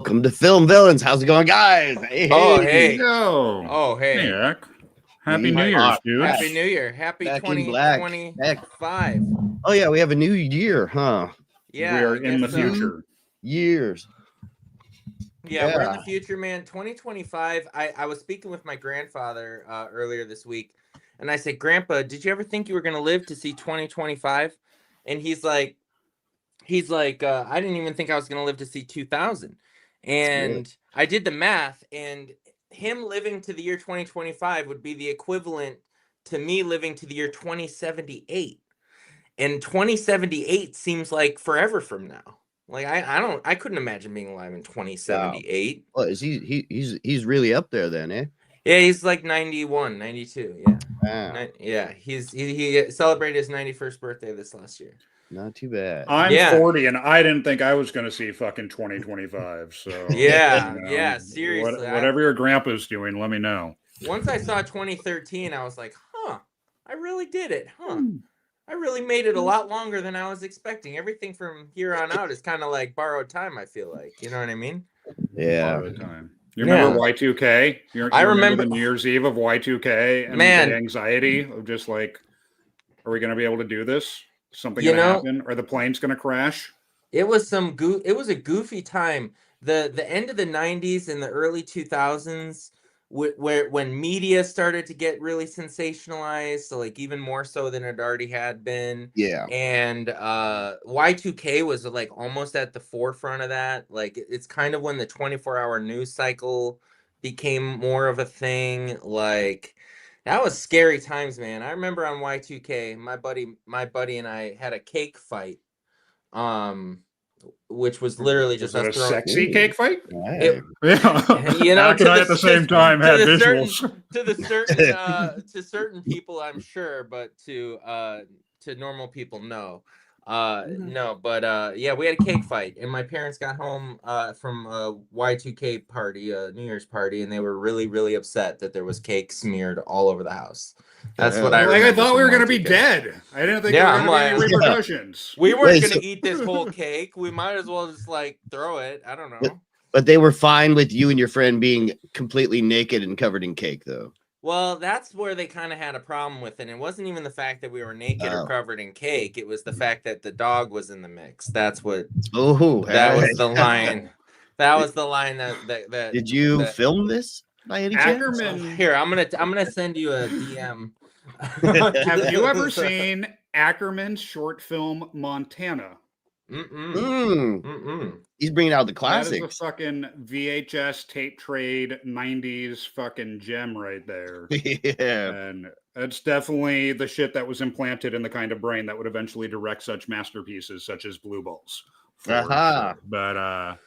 Welcome to Film Villains. How's it going, guys? Hey, Oh, hey. hey. Yo. Oh, Hey, hey. Eric. Happy We New Year's, are dude. Happy New Year. Happy back in black. 2025. Oh yeah, we have a new year, huh? Yeah, We are I in the guess so. future. Years. Yeah, we're in the Yeah. future, man. 2025. I was speaking with my grandfather earlier this week, and I said, Grandpa, did you ever think you were going to live to see 2025? And he's like, I didn't even think I was going to live to see 2000. And I did the math, and him living to the year 2025 would be the equivalent to me living to the year 2078. And 2078 seems like forever from now. Like I couldn't imagine being alive in 2078. Well, he's really up there then, eh? Yeah, he's like 91, 92. Yeah. Wow. Yeah, he celebrated his 91st birthday this last year. Not too bad. I'm 40, and I didn't think I was going to see fucking 2025. So yeah, seriously. Whatever your grandpa's doing, let me know. Once I saw 2013, I was like, huh, I really did it, huh? I really made it a lot longer than I was expecting. Everything from here on out is kind of like borrowed time, I feel like. You know what I mean? Yeah. Borrowed time. You remember Y2K? I remember the New Year's Eve of Y2K and Man. the anxiety of just like, are we going to be able to do this? Something going to happen? Are the planes going to crash? It was it was a goofy time. The end of the 90s and the early 2000s, when media started to get really sensationalized, so like even more so than it already had been. Yeah. And Y2K was like almost at the forefront of that. Like it's kind of when the 24-hour news cycle became more of a thing. Like that was scary times, man. I remember on Y2K, my buddy and I had a cake fight. Which was literally just a sexy cake fight. Right. You know, at the same time had visuals to certain people, I'm sure, but to normal people, no. No, but yeah, we had a cake fight, and my parents got home from a Y2K party, a New Year's party, and they were really, really upset that there was cake smeared all over the house. That's what I remember. I thought we were gonna be dead. I didn't think there were gonna be any repercussions. We weren't gonna eat this whole cake. We might as well just like throw it. I don't know. But they were fine with you and your friend being completely naked and covered in cake, though. Well, that's where they kind of had a problem with it. It wasn't even the fact that we were naked or covered in cake. It was the fact that the dog was in the mix. That's what. That was the line. That was the line that. Did you film this by any chance? Ackerman. Here, I'm gonna send you a DM. Have you ever seen Ackerman's short film Montana? He's bringing out the classics. That is a fucking VHS tape trade 90s fucking gem right there. Yeah. And it's definitely the shit that was implanted in the kind of brain that would eventually direct such masterpieces such as Blue Balls. But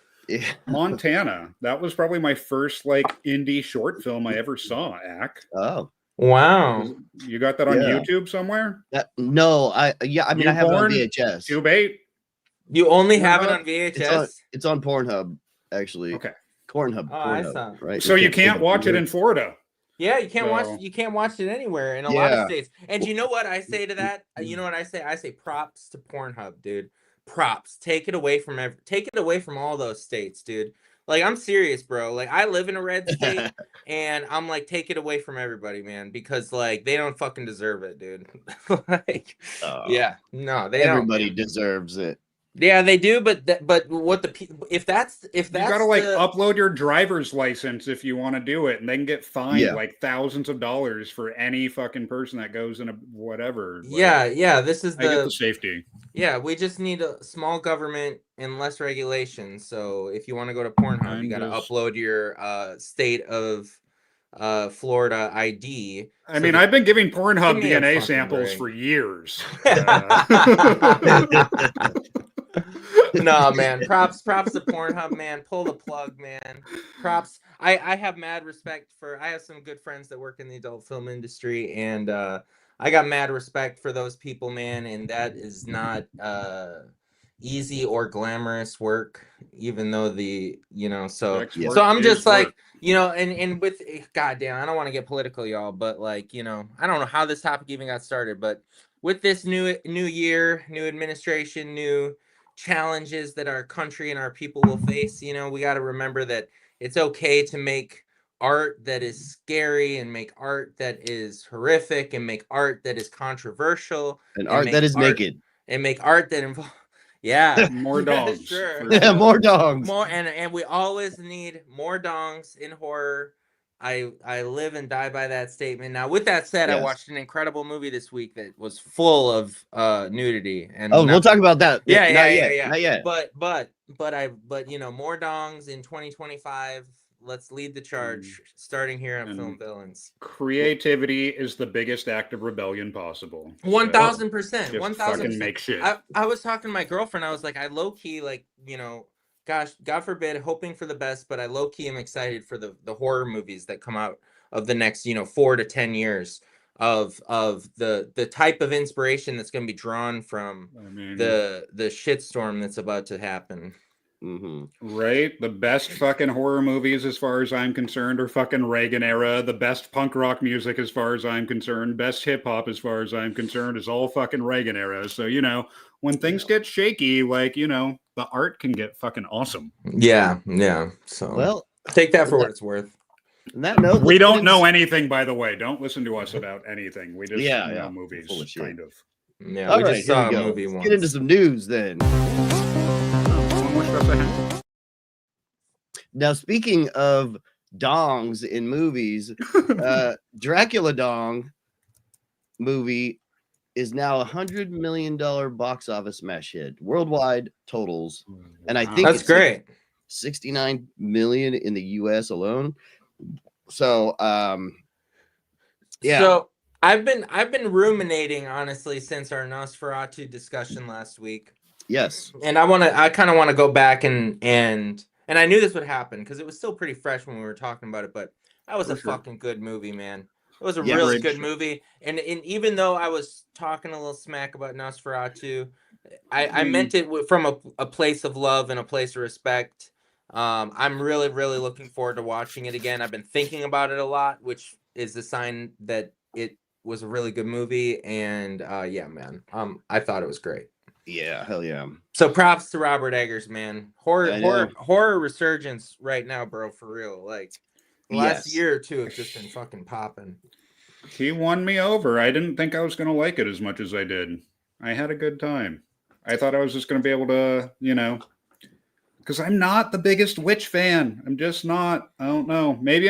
Montana, that was probably my first like indie short film I ever saw, Ack. Oh. Wow. You got that on YouTube somewhere? No, I have it on VHS. Tube 8? You only have it on VHS? It's on Pornhub, actually. Okay. Pornhub, I saw. right? So you can't watch it in Florida. Yeah, you can't watch it anywhere in a lot of states. And you know what I say to that? You know what I say? I say props to Pornhub, dude. Props. Take it away from all those states, dude. Like, I'm serious, bro. Like, I live in a red state, and I'm like, take it away from everybody, man, because like they don't fucking deserve it, dude. Like, yeah, no, they everybody deserves it. Yeah, they do, but what if that's you gotta like upload your driver's license if you want to do it, and they can get fined like thousands of dollars for any fucking person that goes in a whatever. Yeah, this is I get the safety. Yeah, we just need a small government and less regulation. So if you want to go to Pornhub, you got to upload your state of Florida ID. I mean, I've been giving Pornhub DNA samples for years. No, man. Props to Pornhub, man. Pull the plug, man. Props. I have mad respect for. I have some good friends that work in the adult film industry, and I got mad respect for those people, man. And that is not easy or glamorous work, even though so I'm just like, and with goddamn, I don't want to get political, y'all, but like, I don't know how this topic even got started, but with this new year, new administration, new challenges that our country and our people will face. You know, we got to remember that it's okay to make art that is scary and make art that is horrific and make art that is controversial and art that is naked and make art that involves more dongs. Sure. More dongs. More and we always need more dongs in horror. I live and die by that statement. Now, with that said, I watched an incredible movie this week that was full of nudity. And we'll talk about that. Yeah. Not yet. But you know, more dongs in 2025. Let's lead the charge, starting here on Film Villains. Creativity is the biggest act of rebellion possible. 1,000%. 1,000%. Make shit. I was talking to my girlfriend. I was like, I low key, like, you know, gosh, God forbid, hoping for the best, but I low key am excited for the horror movies that come out of the next, 4 to 10 years of the type of inspiration that's going to be drawn from the shitstorm that's about to happen. Right, the best fucking horror movies as far as I'm concerned are fucking Reagan era. The best punk rock music as far as I'm concerned, best hip hop as far as I'm concerned is all fucking Reagan era. So when things get shaky, like the art can get fucking awesome. Yeah. So take that for what it's worth. On that note, we don't know anything, by the way. Don't listen to us about anything. We just know movies, kind of. Yeah, we just saw a movie once. Get into some news then. Now, speaking of dongs in movies, Dracula Dong movie is now $100 million box office smash hit worldwide totals, and I think that's great. 69 million in the U.S. alone. So, So I've been ruminating honestly since our Nosferatu discussion last week. Yes, and I kind of want to go back and I knew this would happen because it was still pretty fresh when we were talking about it, but that was fucking good movie, man. It was a really good movie, and even though I was talking a little smack about Nosferatu, I meant it from a place of love and a place of respect. I'm really, really looking forward to watching it again. I've been thinking about it a lot, which is a sign that it was a really good movie, and man, I thought it was great. Yeah, hell yeah. So props to Robert Eggers, man. Horror resurgence right now, bro, for real. Like the last year or two have just been fucking popping. He won me over. I didn't think I was going to like it as much as I did. I had a good time. I thought I was just going to be able to, because I'm not the biggest witch fan. I'm just not. I don't know. Maybe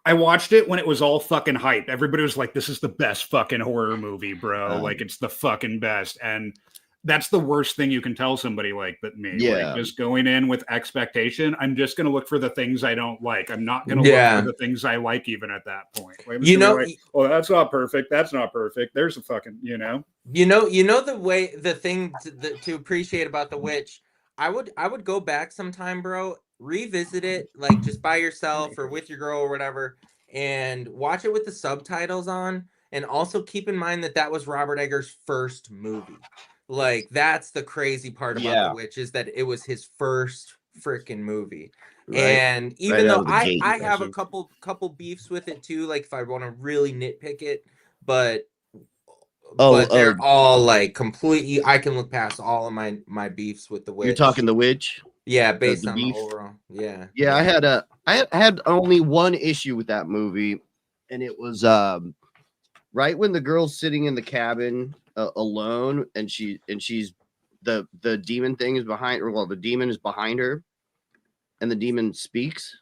I watched it when it was all fucking hype. Everybody was like, this is the best fucking horror movie, bro. Like, it's the fucking best. And that's the worst thing you can tell somebody like me. Yeah. Like, just going in with expectation. I'm just going to look for the things I don't like. I'm not going to look for the things I like even at that point. Like, well, that's not perfect. That's not perfect. There's a fucking, the thing to appreciate about The Witch, I would go back sometime, bro, revisit it, like just by yourself or with your girl or whatever, and watch it with the subtitles on. And also keep in mind that was Robert Eggers' first movie. Like, that's the crazy part about The Witch, is that it was his first freaking movie. Right. And even though I have a couple beefs with it too, like if I want to really nitpick it, but they're all like completely, I can look past all of my beefs with The Witch. You're talking The Witch? Yeah, based on the overall. Yeah. Yeah, I had only one issue with that movie, and it was right when the girl's sitting in the cabin alone, and she's the demon thing is behind her. Well, the demon is behind her, and the demon speaks.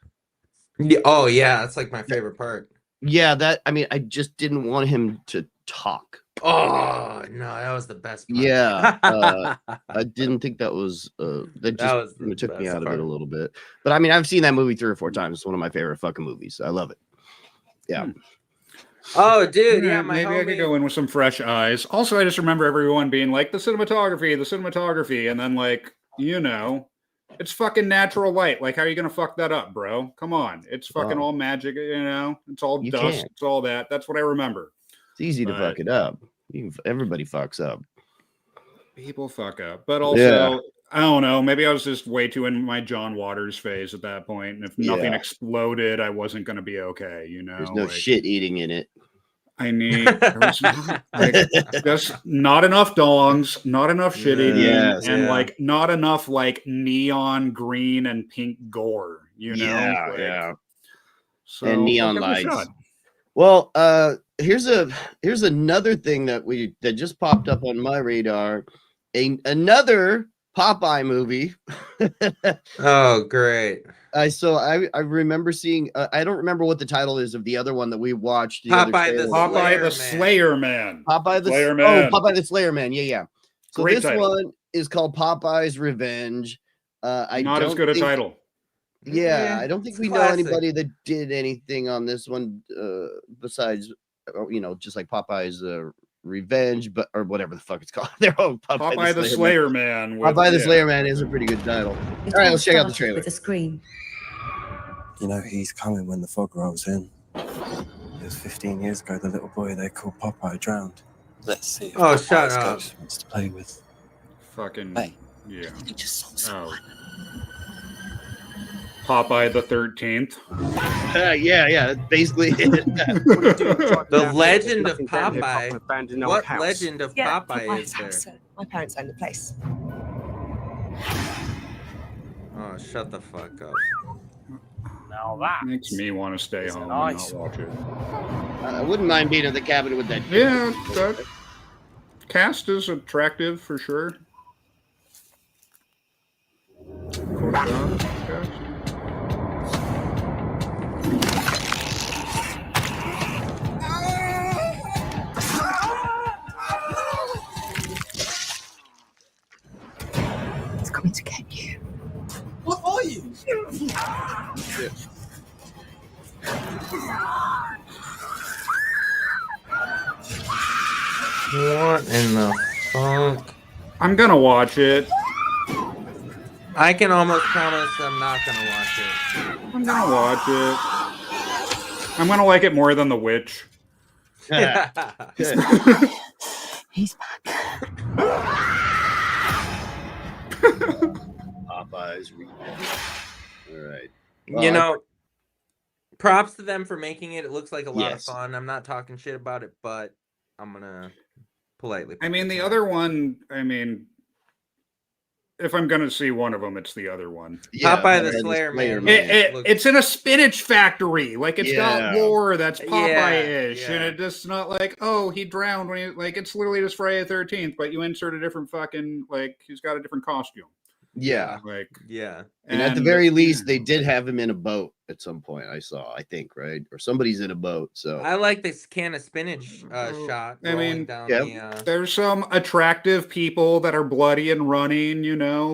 Yeah, oh yeah, that's like my favorite part. Yeah, I just didn't want him to talk. Oh no, that was the best part. Yeah, I didn't think that was it took me out of it a little bit. But I mean, I've seen that movie 3 or 4 times. It's one of my favorite fucking movies. I love it. Yeah. Oh, dude, yeah, maybe I could go in with some fresh eyes. Also, I just remember everyone being like, the cinematography, and then like, it's fucking natural light. Like, how are you gonna fuck that up, bro? Come on, it's fucking all magic, it's all dust, it's all that. That's what I remember. It's easy to fuck it up. Everybody fucks up. People fuck up, but also, I don't know. Maybe I was just way too in my John Waters phase at that point, and if nothing exploded, I wasn't going to be okay. There's no shit eating in it. I need just not enough dongs, not enough shit eating, Yes. and like not enough like neon green and pink gore. You know, yeah. So and neon give it a lights. shot. Well, here's another thing that just popped up on my radar. Another Popeye movie. Oh, great. I remember seeing. I don't remember what the title is of the other one that we watched. Popeye the Slayer Man. Popeye the Slayer Man. Oh, Popeye the Slayer Man. Yeah. So Great this title. one is called Popeye's Revenge. Not as good a title. Yeah, I don't think we know anybody that did anything on this one besides, just like Popeye's Revenge, or whatever the fuck it's called. They're all Popeye the Slayer Man. Popeye the Slayer Man is a pretty good title. All right, let's check out the trailer. With a scream. You know, he's coming when the fog rolls in. It was 15 years ago, the little boy they called Popeye drowned. Let's see if shut up. Ghost wants to play with. Fucking hey. Yeah. He just saw someone. Popeye the 13th. Yeah, basically. The legend of Popeye. What legend of Popeye is there? House. My parents own the place. Oh, shut the fuck up. Now that makes me want to stay home and not watch it. I wouldn't mind being in the cabin with that. Yeah, that cast is attractive for sure. It's coming to get you. What are you? What in the fuck? I'm gonna watch it. I can almost promise I'm not gonna watch it. I'm gonna watch it. I'm gonna like it more than The Witch. He's back. Popeye's Revenge. All right. You know, props to them for making it. It looks like a lot of fun. I'm not talking shit about it, but I'm gonna politely. I mean, the other one. I mean, if I'm gonna see one of them, it's the other one. Yeah, Popeye the Slayer Man. It's in a spinach factory. Like it's got lore that's Popeye-ish, and it's not like, oh, he drowned when he like. It's literally just Friday the 13th, but you insert a different fucking he's got a different costume. Yeah. And at the very least, they did have him in a boat at some point. I think, right? Or somebody's in a boat. So I like this can of spinach shot. I mean, there's some attractive people that are bloody and running,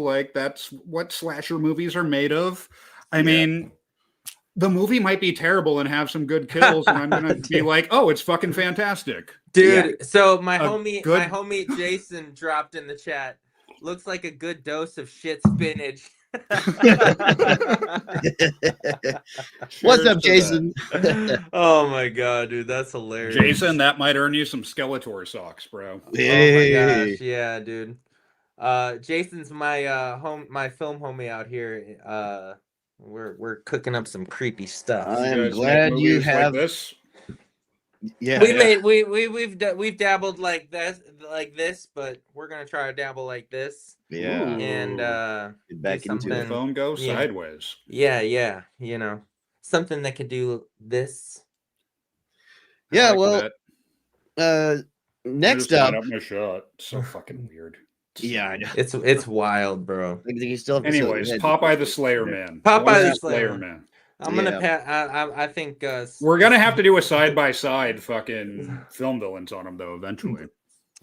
like that's what slasher movies are made of. I mean, the movie might be terrible and have some good kills, and I'm gonna be like, oh, it's fucking fantastic. Dude, so my homie Jason dropped in the chat. Looks like a good dose of shit spinach. What's up, Jason? Oh my god, dude, that's hilarious. Jason, that might earn you some Skeletor socks, bro. Hey. Oh my gosh, yeah, dude. Jason's my my film homie out here. We're cooking up some creepy stuff. I am glad you have this. Yeah, we've dabbled like this, but we're gonna try to dabble like this. Yeah, and get back into the phone go sideways. Yeah, something that could do this. Yeah, next up, my shot. So fucking weird. Yeah, I know. It's wild, bro. Anyways, Popeye the Slayer Man. Popeye the Slayer Man. I'm gonna I think we're gonna have to do a side-by-side fucking film villains on them though eventually.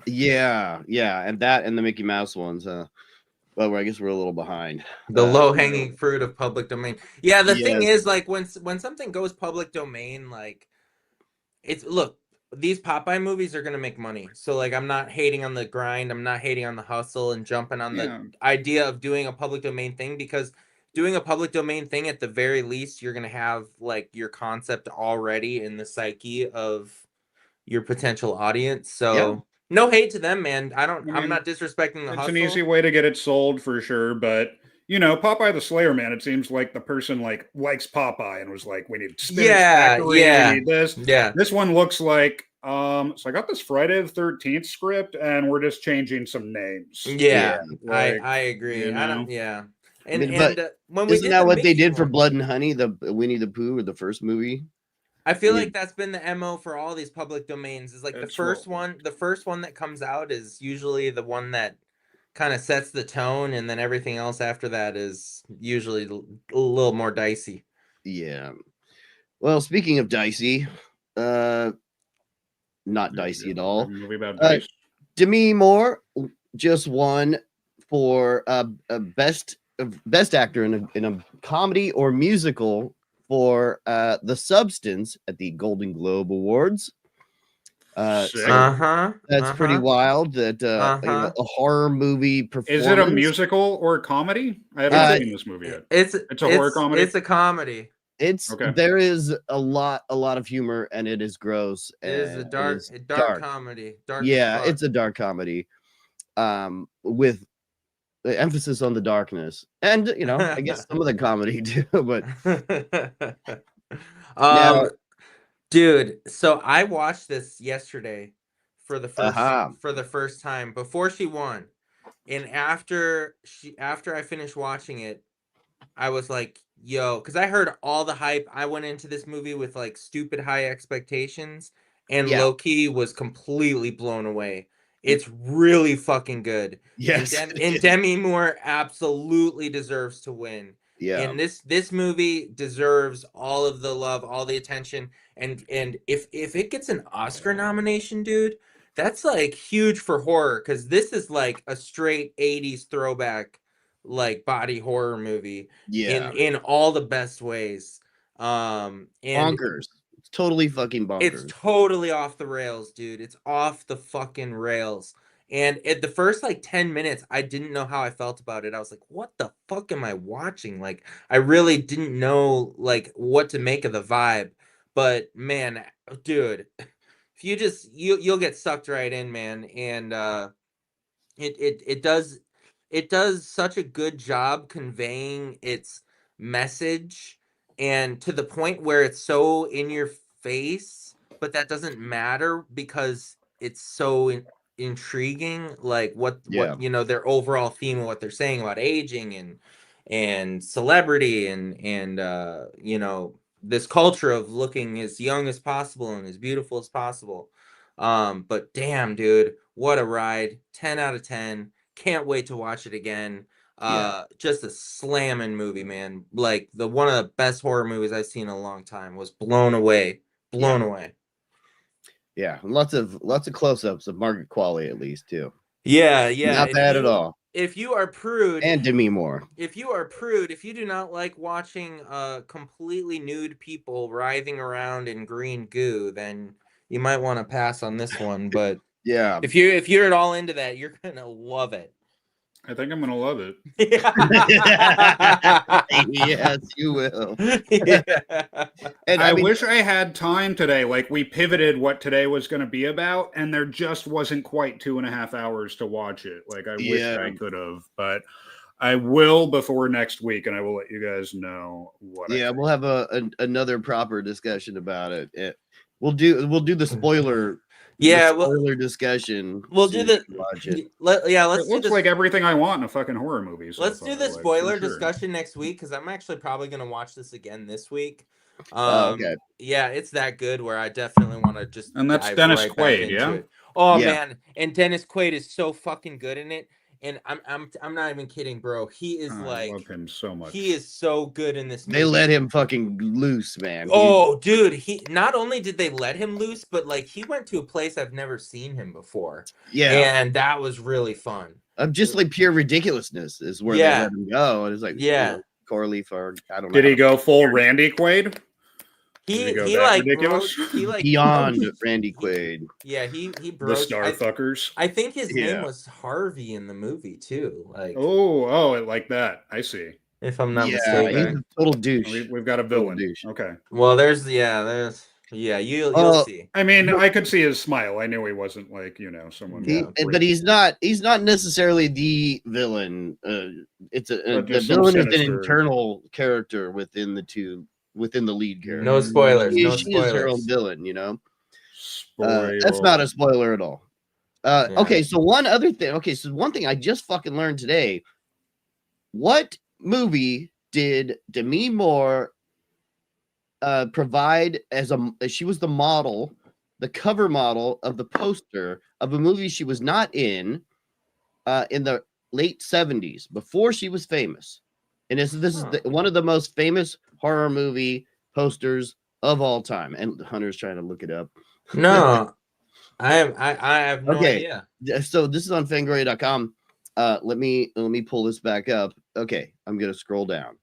Yeah, and that and the Mickey Mouse ones. Well, I guess we're a little behind. The low-hanging fruit of public domain. Yeah, the thing is, like, when something goes public domain, like, these Popeye movies are gonna make money. So, like, I'm not hating on the grind. I'm not hating on the hustle and jumping on the idea of doing a public domain thing, because doing a public domain thing, at the very least, you're going to have like your concept already in the psyche of your potential audience. So no hate to them, man. I'm not disrespecting the hustle. It's an easy way to get it sold for sure. But Popeye the Slayer Man, it seems like the person likes Popeye and was like, we need spinach factory, we need this. Yeah. This one looks like So I got this Friday the 13th script, and we're just changing some names. Yeah, Like, I agree. you I know? don't. Yeah, I mean, but when we isn't did that the what they Mickey did for one, Blood and Honey, the Winnie the Pooh, or the first movie? I feel I like mean, that's been the MO for all these public domains. Is like the It's first what- one. The first one that comes out is usually the one that kind of sets the tone, and then everything else after that is usually a little more dicey. Yeah. Well, speaking of dicey, not dicey at all. Movie about Uh, dice. Demi Moore just won for best actor in a comedy or musical for The Substance at the Golden Globe Awards. Sick. So that's pretty wild that you know, a horror movie performance. Is it a musical or a comedy? I haven't seen this movie yet. It's a horror comedy. It's a comedy. It's Okay. There is a lot of humor, and it is gross. It is a and dark comedy. Dark. Yeah, as fuck. it's a dark comedy, with the emphasis on the darkness, and you know, I guess some of the comedy too. But now, dude, so I watched this yesterday for the first time before she won, and after I finished watching it, I was like, yo, because I heard all the hype. I went into this movie with like stupid high expectations, and low-key was completely blown away. It's really fucking good. yes, And Demi Moore absolutely deserves to win. yeah, And this movie deserves all of the love, all the attention. And if it gets an Oscar nomination, dude, that's like huge for horror, because this is like a straight 80s throwback, like body horror movie. yeah, In all the best ways. And bonkers. It's totally fucking bonkers. it's totally off the rails, dude. It's off the fucking rails. And at the first like 10 minutes, I didn't know how I felt about it. I was like, what the fuck am I watching? Like, I really didn't know like what to make of the vibe. But man, dude, if you just you'll get sucked right in, man. And it does such a good job conveying its message, and to the point where it's so in your face, but that doesn't matter because it's so intriguing, like what you know, their overall theme of what they're saying about aging and celebrity and you know, this culture of looking as young as possible and as beautiful as possible. But damn, dude, what a ride. 10 out of 10. Can't wait to watch it again. Just a slamming movie, man. Like one of the best horror movies I've seen in a long time. Was blown away. Away. Yeah, and lots of close-ups of Margaret Qualley at least too. Yeah. Not bad at all. If you are prude, and Demi Moore. If you are prude, if you do not like watching completely nude people writhing around in green goo, then you might want to pass on this one. But yeah, if you're at all into that, you're gonna love it. I think I'm gonna love it. Yes, you will. And I wish I had time today. Like, we pivoted what today was going to be about, and there just wasn't quite 2.5 hours to watch it. Like, I wish I could have, but I will before next week, and I will let you guys know what. Yeah, we'll have another proper discussion about it. We'll do the spoiler. Spoiler discussion. We'll do the watch it. Let's. It looks like everything I want in a fucking horror movie. So let's do the spoiler discussion next week, because I'm actually probably gonna watch this again this week. Okay. Yeah, it's that good where I definitely want to just. And that's Dennis Quaid, yeah. Oh man, and Dennis Quaid is so fucking good in it. And I'm not even kidding, bro. He is I love him so much. He is so good in this movie. They let him fucking loose, man. Oh, dude. He not only did they let him loose, but like he went to a place I've never seen him before. Yeah. And that was really fun. Just like pure ridiculously is where they let him go. And it's like, Corley for I don't know. Did he go full Randy Quaid? He like beyond Randy Quaid. Yeah, he broke the Starfuckers. I think his name was Harvey in the movie too. Like like that. I see. If I'm not mistaken, he's a total douche. We've got a villain. Okay. Well, there's you'll see. I mean, I could see his smile. I knew he wasn't like someone. But he's not necessarily the villain. It's the villain is an internal character within the lead character. No spoilers. She is her own villain, That's not a spoiler at all. Yeah. Okay, so one other thing. Okay, so one thing I just fucking learned today. What movie did Demi Moore provide as she was the model, the cover model of the poster of a movie she was not in the late 70s, before she was famous. And this is one of the most famous horror movie posters of all time. And Hunter's trying to look it up. No, I have no idea. So this is on fangoria.com. Let me pull this back up. Okay, I'm gonna scroll down.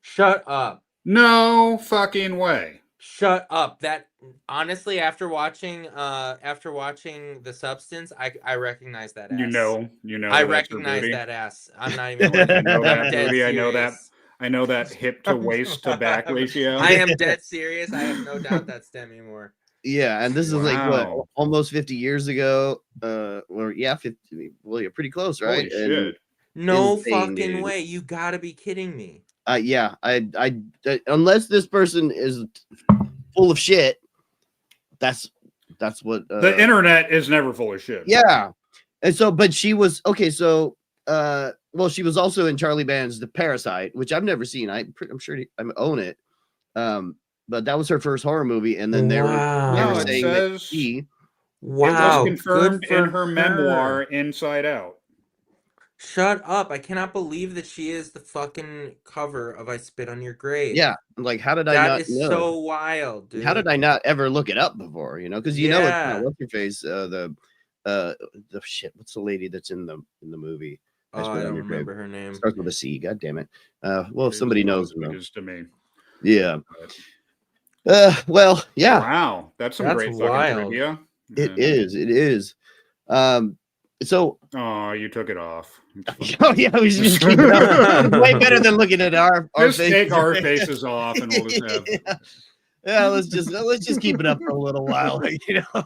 Shut up. No fucking way. Shut up. That honestly, after watching The Substance, I recognize that ass. You know. I that's her recognize booty. that ass. I'm not even. I know that I'm dead booty. I know that. serious. I know that hip to waist to back ratio. I am dead serious. I have no doubt that's Demi Moore. Yeah, and this is like what, Wow. almost 50 years ago. Or yeah, 50. Well, you're pretty close, right? Holy shit. No Insane, fucking dude. way. You gotta be kidding me. Yeah, I unless this person is full of shit, that's what The internet is never full of shit. Yeah, and so, but she was okay. So, well, she was also in Charlie Band's The Parasite, which I've never seen. I'm sure I own it. But that was her first horror movie, and then they were No, it saying that says she. it Wow. was confirmed good for in her memoir, Inside Out. Shut up. I cannot believe that she is the fucking cover of I Spit on Your Grave. Yeah, like how did I That not is know? so wild, dude. How did I not ever look it up before? You know, because you know Yeah. it's what's your face, the shit. What's the lady that's in the movie? Oh, Spit I on don't Your Grave. remember her name. Starts with a C. God damn it. Well, if somebody knows, It know. is to me. Yeah. Well, yeah. Wow, that's some That's great fucking wild. trivia. It is. It is. So. Oh, you took it off. Oh yeah, we should just keep it up. Way better than looking at our Just faces. take our faces off, and we'll just have. Yeah, let's just keep it up for a little while. You know,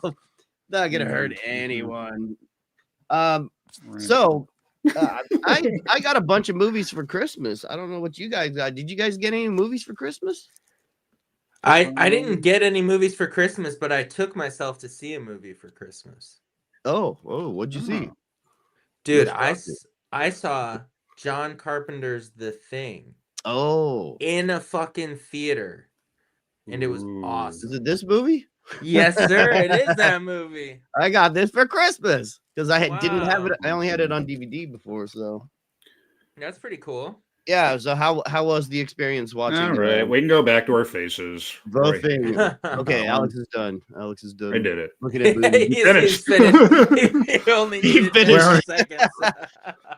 not gonna hurt anyone. So I got a bunch of movies for Christmas. I don't know what you guys got. Did you guys get any movies for Christmas? I didn't get any movies for Christmas, but I took myself to see a movie for Christmas. Oh, what'd you see? Dude, What's I saw John Carpenter's The Thing Oh, in a fucking theater, and it was awesome. is it this movie? Yes, sir. It is that movie. I got this for Christmas because I didn't have it. Wow. I only had it on DVD before, so That's pretty cool. yeah. So how was the experience watching? All right, we can go back to our faces. The Right. Thing. Okay, Alex is done. Alex is done. I did it. Looking at movies. He's finished. finished. He only He needed finished. 10 seconds.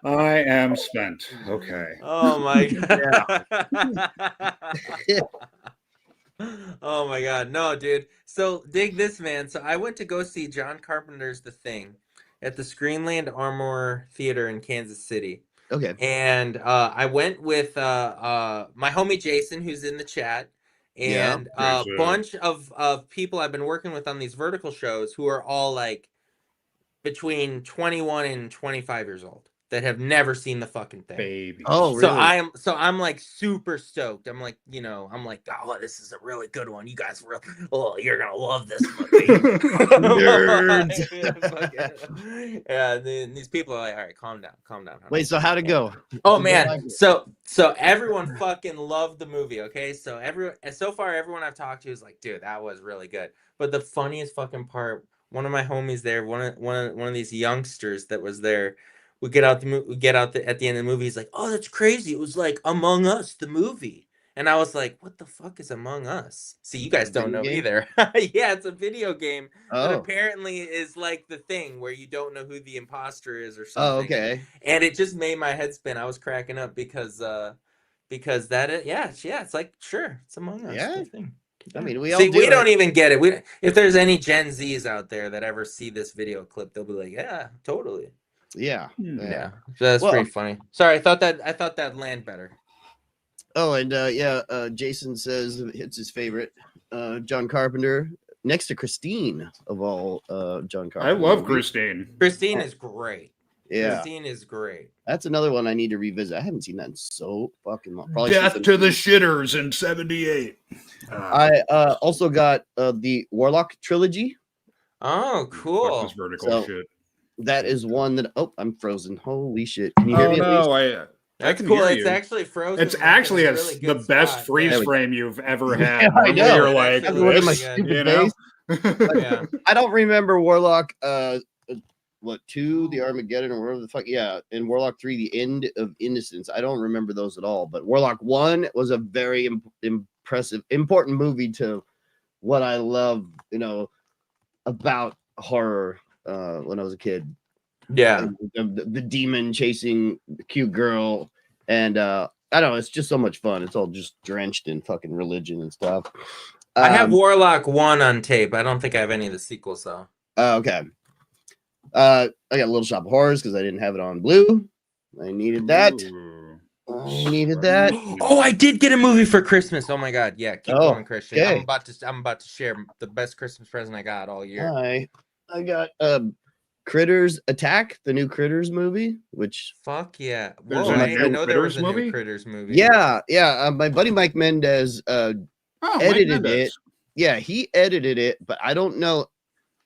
I am spent. Okay. Oh my god. Oh my god. No, dude. So dig this, man. So I went to go see John Carpenter's The Thing at the Screenland Armour Theater in Kansas City. Okay. And I went with my homie Jason, who's in the chat, and a Jason. bunch of people I've been working with on these vertical shows who are all like between 21 and 25 years old that have never seen the fucking thing. Baby. Oh, really? I'm like super stoked. I'm like, oh, this is a really good one. You guys you're gonna love this movie. Nerds. Yeah, these people are like, all right, calm down. Wait, so how'd it go? Oh Did you man, like it? so everyone fucking loved the movie. Okay, so everyone I've talked to is like, dude, that was really good. But the funniest fucking part, one of my homies there, one of these youngsters that was there, at the end of the movie, he's like, oh, that's crazy. It was like Among Us, the movie. And I was like, what the fuck is Among Us? See, you guys don't know either. Yeah, it's a video game that apparently is like The Thing, where you don't know who the imposter is or something. Oh, okay. And it just made my head spin. I was cracking up because it's like, sure, it's Among Us. Yeah. The Thing. I mean, We don't even get it. If there's any Gen Zs out there that ever see this video clip, they'll be like, yeah, totally. Yeah. Yeah. So that's pretty funny. Sorry, I thought that'd land better. Oh, and Jason says it's his favorite. John Carpenter, next to Christine of all John Carpenter. I love movies. Christine. Christine is great. Yeah. Christine is great. That's another one I need to revisit. I haven't seen that in so fucking long. Probably Death since to the Shitters in '78. I also got the Warlock trilogy. Oh, Fuck cool. this vertical So- shit. That is one that. Oh, I'm frozen. Holy shit! Can you hear Oh me? At least? no, I That's can cool. hear It's you. actually frozen. It's like, in actually a really the good best spot. freeze Yeah. frame you've ever Yeah, had. I Normally know. you're like, Actually Look at my looks this, stupid you know? Yeah. I don't remember Warlock. What 2, the Armageddon, or whatever the fuck. Yeah, in Warlock 3, the End of Innocence. I don't remember those at all. But Warlock 1 was a very impressive, important movie to what I love. About horror when I was a kid. Yeah. The demon chasing the cute girl, and I don't know, it's just so much fun. It's all just drenched in fucking religion and stuff. I have Warlock 1 on tape. I don't think I have any of the sequels though. Okay. I got a Little Shop of Horrors because I didn't have it on Blue. I needed that. Ooh. I needed that. Oh, I did get a movie for Christmas. Oh my god. Yeah, keep Oh, going, Christian. okay. I'm about to share the best Christmas present I got all year. I got Critters Attack, the new Critters movie, which Fuck yeah. There's Whoa, a I didn't new know there was Critters a new movie? Critters movie. yeah, my buddy Mike Mendez Oh, Mike edited Mendez. it. Yeah, he edited it, but I don't know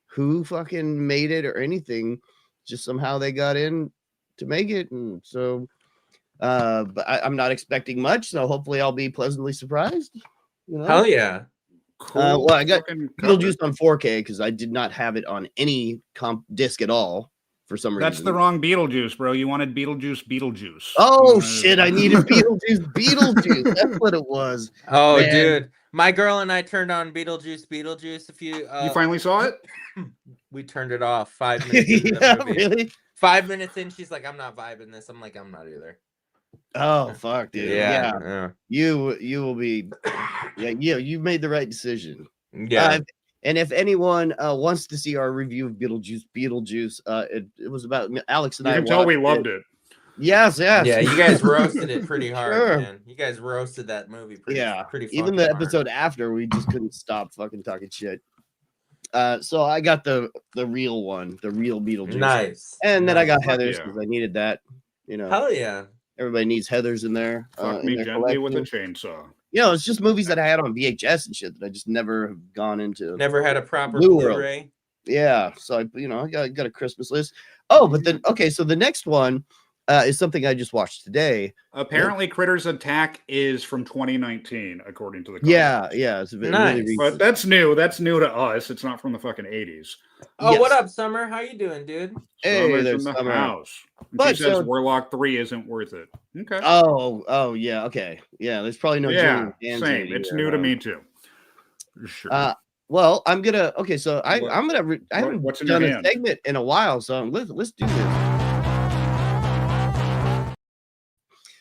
who fucking made it or anything. Just somehow they got in to make it, and so but I'm not expecting much, so hopefully I'll be pleasantly surprised. Hell yeah. Cool well, I got fucking cover. Beetlejuice on 4K because I did not have it on any comp disc at all for some reason. That's the wrong Beetlejuice, bro. You wanted Beetlejuice. Oh shit! I needed Beetlejuice. That's what it was. Oh, Man. dude. My girl and I turned on Beetlejuice a few You finally saw it? we turned it off 5 minutes into the Yeah, movie. really? 5 minutes in, she's like, I'm not vibing this. I'm like, I'm not either. Oh fuck, dude. Yeah. You will be. Yeah. You made the right decision. Yeah. And if anyone wants to see our review of Beetlejuice, it was about Alex and You I. can tell we watched loved it. it. Yes. Yeah, you guys roasted it pretty hard, Sure. man. You guys roasted that movie pretty Even fucking the hard. episode after, we just couldn't stop fucking talking shit. So I got the real one, the real Beetlejuice. Nice. And then I got Fuck Heather's yeah. because I needed that. Hell yeah. Everybody needs Heather's in there. Fuck in me their gently with a collection. chainsaw. It's just movies that I had on VHS and shit that I just never have gone into. Never had a proper Blu-ray. Blu-ray. Yeah, so I got a Christmas list. Oh, but then so the next one is something I just watched today. Apparently, Critters Attack is from 2019, according to the Yeah, comments. it's Nice. really But recent. that's new. That's new to us. It's not from the fucking 80s. Oh, Yes. what up, Summer? How you doing, dude? Hey, Summer's there's in the Summer. house. And But she says so- Warlock 3 isn't worth it. Okay. Oh, yeah, okay, yeah. There's probably no yeah, Jillian same. Danzy It's here, new to me too. Sure. Well, I'm gonna. Okay, so I haven't what's in your done a hand? segment in a while, so let's do this.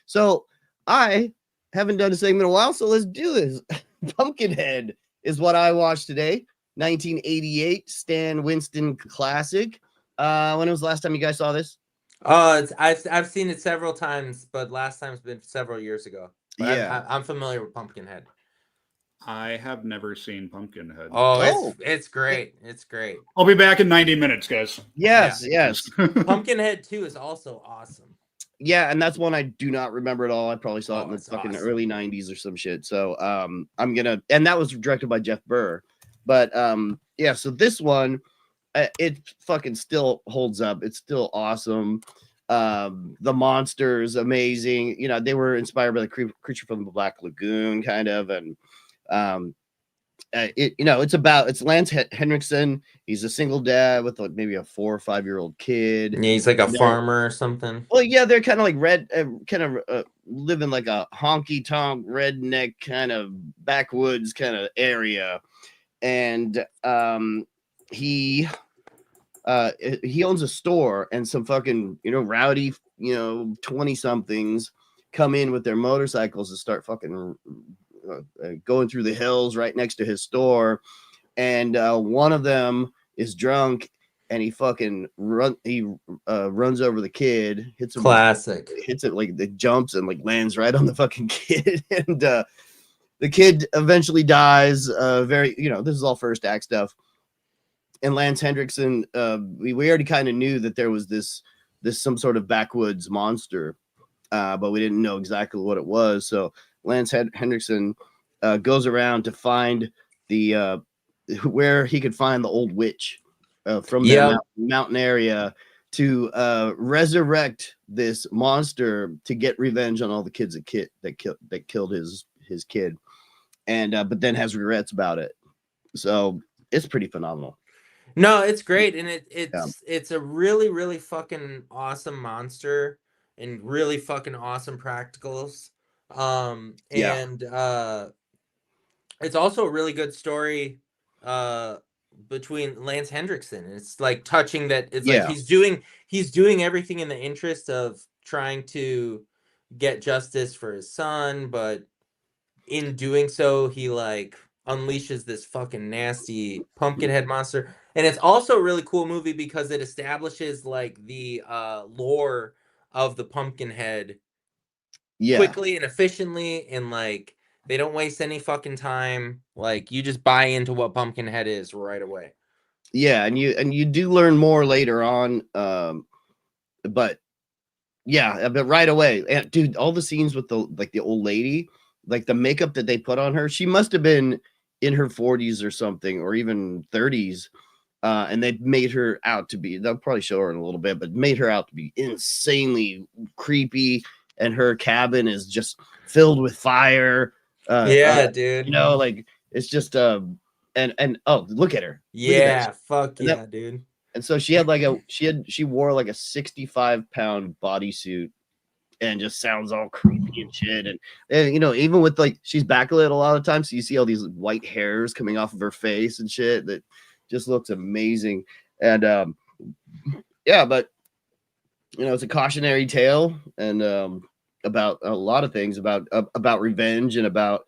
So I haven't done a segment in a while, so let's do this. Pumpkinhead is what I watched today. 1988 Stan Winston classic. When was the last time you guys saw this? I've seen it several times, but last time's been several years ago. But Yeah. I'm familiar with Pumpkinhead. I have never seen Pumpkinhead. Oh. It's great. It's great. I'll be back in 90 minutes, guys. Yes. Pumpkinhead 2 is also awesome. Yeah, and that's one I do not remember at all. I probably saw it in the it's fucking awesome. early 90s or some shit. So I'm gonna, and that was directed by Jeff Burr. But yeah, so this one, it fucking still holds up. It's still awesome. The monsters amazing. They were inspired by the creature from the Black Lagoon, kind of, and it's Lance Henriksen. He's a single dad with maybe a 4 or 5 year old kid. Yeah, he's like a farmer or something. Well, yeah, they're kind of like living like a honky tonk redneck kind of backwoods kind of area, and he owns a store, and some fucking rowdy 20 somethings come in with their motorcycles and start fucking going through the hills right next to his store, and one of them is drunk and he fucking runs over the kid, hits him, hits it like the jumps and like lands right on the fucking kid, and the kid eventually dies. This is all first act stuff. And Lance Henriksen, we already kind of knew that there was this some sort of backwoods monster, but we didn't know exactly what it was. So Lance Henriksen goes around to find the where he could find the old witch from that mountain area to resurrect this monster to get revenge on all the kids that killed his kid, and but then has regrets about it. So it's pretty phenomenal. No, it's great, and it's a really, really fucking awesome monster and really fucking awesome practicals. And it's also a really good story between Lance Hendrickson. It's like touching that it's like he's doing everything in the interest of trying to get justice for his son, but in doing so he like unleashes this fucking nasty Pumpkinhead monster. And it's also a really cool movie because it establishes like the lore of the Pumpkinhead quickly and efficiently, and like they don't waste any fucking time. Like you just buy into what Pumpkinhead is right away. Yeah, and you do learn more later on, but right away. And dude, all the scenes with the old lady, like the makeup that they put on her, she must have been in her 40s or something, or even 30s. And they made her out to be, they'll probably show her in a little bit, but made her out to be insanely creepy. And her cabin is just filled with fire. Dude. You know, like it's just and oh, look at her. Yeah, fuck yeah, dude. And so she had like she wore like a 65-pound bodysuit and just sounds all creepy and shit. And you know, even with like she's backlit a lot of times, so you see all these white hairs coming off of her face and shit that just looks amazing. And but you know, it's a cautionary tale and about a lot of things, about revenge and about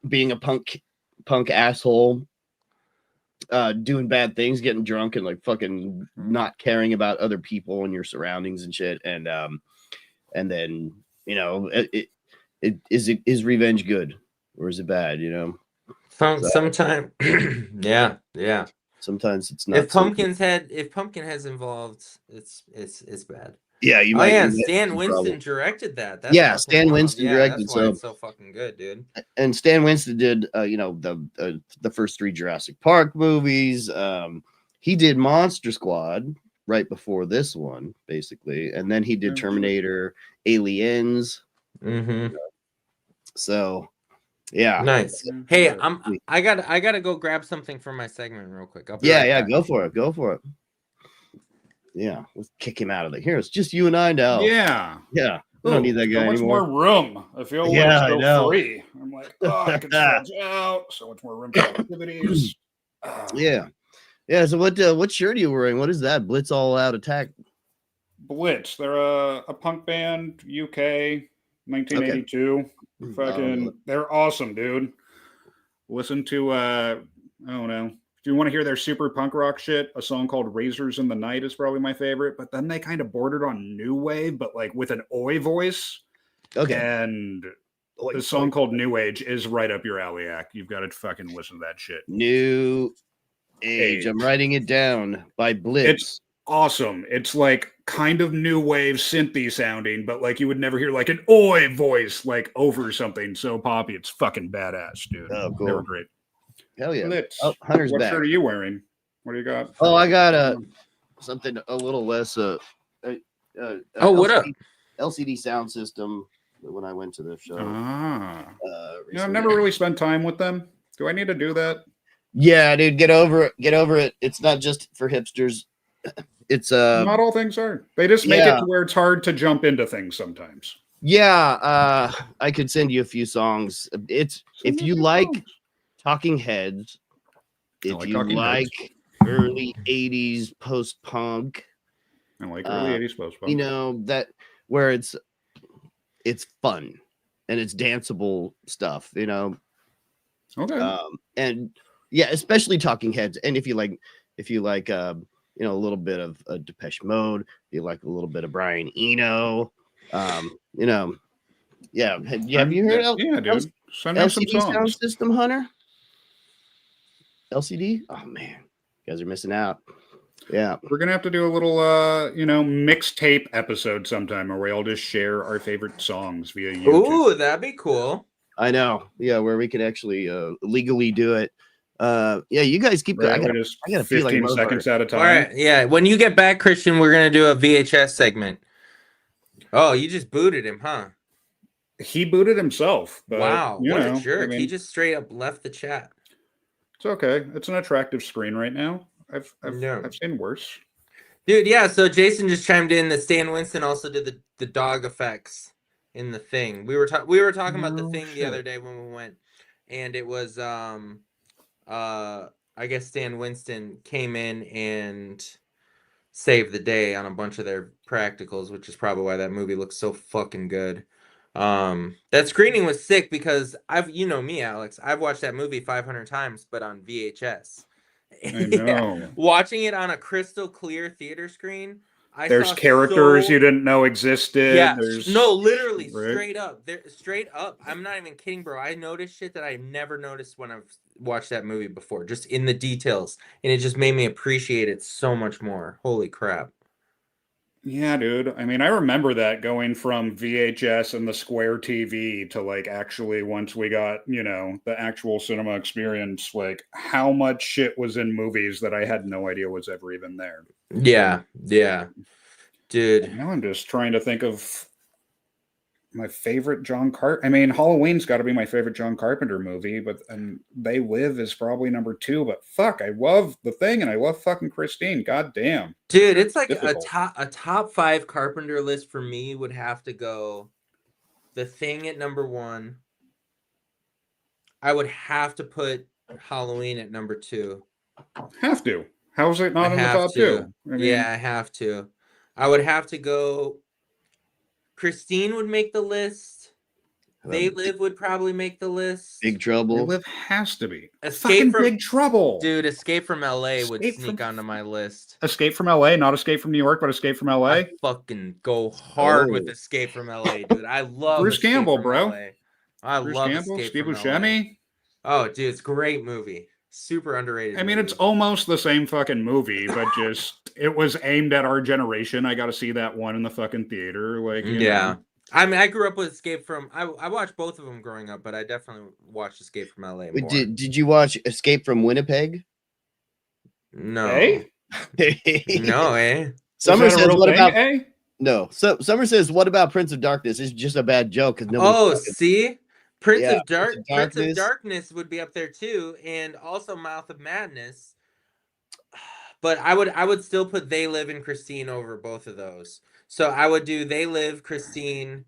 being a punk asshole, doing bad things, getting drunk and like fucking not caring about other people and your surroundings and shit. And then, you know, is revenge good or is it bad? You know, Sometimes, yeah. Sometimes it's not. If Pumpkinhead's involved, it's bad. Yeah, you might. Stan Winston directed that. That's Stan Winston directed. That's why it's so fucking good, dude. And Stan Winston did, you know, the first 3 Jurassic Park movies. He did Monster Squad right before this one, basically, and then he did Terminator, Aliens. Mm-hmm. So, yeah, nice. Hey, I gotta go grab something for my segment real quick. Go for it. Yeah, let's kick him out of there. Here, it's just you and I now. Yeah. We don't need that guy anymore. So much more room. I feel like it's so free. I'm like, I can stretch out. So much more room for activities. Yeah. So what shirt are you wearing? What is that? Blitz All Out Attack. Blitz. They're a punk band, UK, 1982. Okay. Fucking, they're awesome, dude. Listen to I don't know. If you want to hear their super punk rock shit, a song called Razors in the Night is probably my favorite. But then they kind of bordered on new wave, but like with an oi voice. Okay. And the song called New Age is right up your alley, Ack. You've got to fucking listen to that shit. New Age. I'm writing it down by Blitz. It's awesome. It's like kind of new wave synthy sounding, but like you would never hear like an oi voice like over something so poppy. It's fucking badass, dude. Oh, cool. They were great. Hell yeah. Blitz. Oh, Hunter's what back. shirt are you wearing? What do you got? Oh, I got something a little less what up? LCD sound system when I went to the show. You know, I've never really spent time with them. Do I need to do that? Yeah, dude, get over it. It's not just for hipsters. It's not all things are. They just make it to where it's hard to jump into things sometimes. Yeah, I could send you a few songs. It's if you like Talking Heads, if you like early 80s post-punk. I like early 80s post-punk. You know, that where it's fun and it's danceable stuff, you know. Okay. And yeah, especially Talking Heads. And if you like you know, a little bit of Depeche Mode, if you like a little bit of Brian Eno, you know, yeah. Have you heard dude. Send me some LCD songs. sound system, Hunter? LCD? Oh man, you guys are missing out. Yeah, we're gonna have to do a little you know, mixtape episode sometime where we all just share our favorite songs via YouTube. Ooh, that'd be cool. I know. Yeah, where we can actually legally do it. Yeah, you guys keep. Right, I we gotta just feel like 15 Mo seconds first. at a time. All right, yeah. When you get back, Christian, we're gonna do a VHS segment. Oh, you just booted him, huh? He booted himself. But, Wow, you what know, a jerk! I He mean, just straight up left the chat. it's okay. It's an attractive screen right now. I've Yeah. seen worse. Dude, yeah, so Jason just chimed in that Stan Winston also did the dog effects in The Thing. We were talking about The No Thing the shit. other day when we went, and it was I guess Stan Winston came in and saved the day on a bunch of their practicals, which is probably why that movie looks so fucking good. That screening was sick because you know me, Alex. I've watched that movie 500 times, but on VHS. I know. Watching it on a crystal clear theater screen, There's saw characters so... you didn't know existed. Yeah, There's no, literally, right? straight up. Straight up. I'm not even kidding, bro. I noticed shit that I never noticed when I've watched that movie before, just in the details, and it just made me appreciate it so much more. Holy crap. Yeah, dude. I mean, I remember that going from VHS and the square TV to like actually once we got, you know, the actual cinema experience, like how much shit was in movies that I had no idea was ever even there. Yeah, yeah. Dude. Now I'm just trying to think of my favorite John Carpenter. I mean, Halloween's got to be my favorite John Carpenter movie, but They Live is probably number 2. But fuck, I love The Thing and I love fucking Christine. God damn, dude, it's like difficult. a top 5 Carpenter list for me would have to go The Thing at number 1. I would have to put Halloween at number 2. Have to. How's it not in the top 2? I mean, Yeah, I have to. I would have to go. Christine would make the list. They Live would probably make the list. Big Trouble. They Live has to be. Escape from Big Trouble. Dude, Escape from LA would sneak onto my list. Escape from LA, not Escape from New York, but Escape from LA. I fucking go hard with Escape from LA, dude. I love Bruce Escape Campbell, from bro. LA. I Bruce love Campbell, Escape Steve from Buscemi. LA. Oh, dude, it's a great movie. Super underrated. I mean, movie. it's almost the same fucking movie, but just it was aimed at our generation. I got to see that one in the fucking theater. Like, you know. I mean, I grew up with Escape from. I watched both of them growing up, but I definitely watched Escape from LA more. Did you watch Escape from Winnipeg? No. Hey? No, eh? Summer says, "What about?" Eh? No. So Summer says, "What about Prince of Darkness?" It's just a bad joke because see, Prince of Darkness. Prince of Darkness would be up there too, and also Mouth of Madness. But I would still put They Live and Christine over both of those. So I would do They Live, Christine,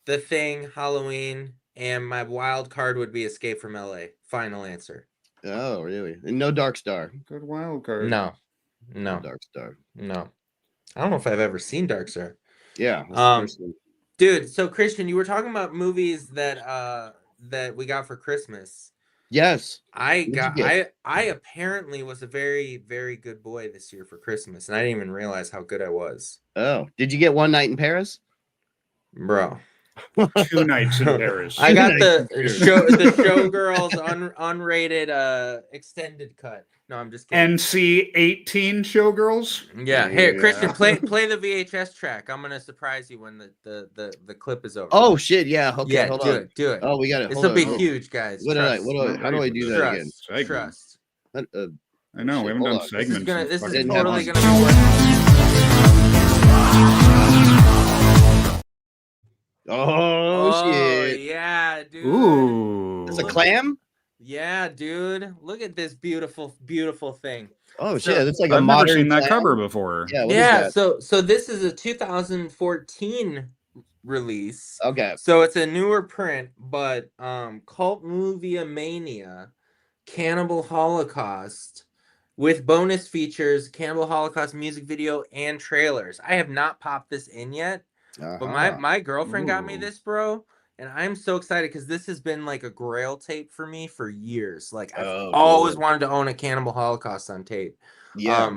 The Thing, Halloween, and my wild card would be Escape from LA. Final answer. Oh, really? And no Dark Star. Good wild card. No. Dark Star. No. I don't know if I've ever seen Dark Star. Yeah. Dude, so Christian, you were talking about movies that we got for Christmas. Yes. I apparently was a very, very good boy this year for Christmas, and I didn't even realize how good I was. Oh, did you get One Night in Paris? Bro. 2 nights in Paris. I got the Showgirls unrated extended cut. No, I'm just kidding. NC-18 Showgirls. Yeah. Here, Christian, play the VHS track. I'm gonna surprise you when the clip is over. Oh shit! Yeah. Okay. Yeah. Hold do on. it. Do it. Oh, we got it. This will be huge, guys. How do I do that again? Trust. I know we haven't done segments. This is fucking totally heavens. gonna be worth. Oh shit! Yeah, dude. Ooh. It's a clam. Yeah, dude. Look at this beautiful, beautiful thing. Oh So- shit! It's like I've a never modern seen that clam. cover before. Yeah. What is Yeah. that? So this is a 2014 release. Okay. So it's a newer print, but Cult Movie Mania, Cannibal Holocaust, with bonus features, Cannibal Holocaust music video and trailers. I have not popped this in yet, but my girlfriend got me Ooh. this, bro, and I'm so excited because this has been like a grail tape for me for years. Like I've always wanted to own a Cannibal Holocaust on tape. Yeah.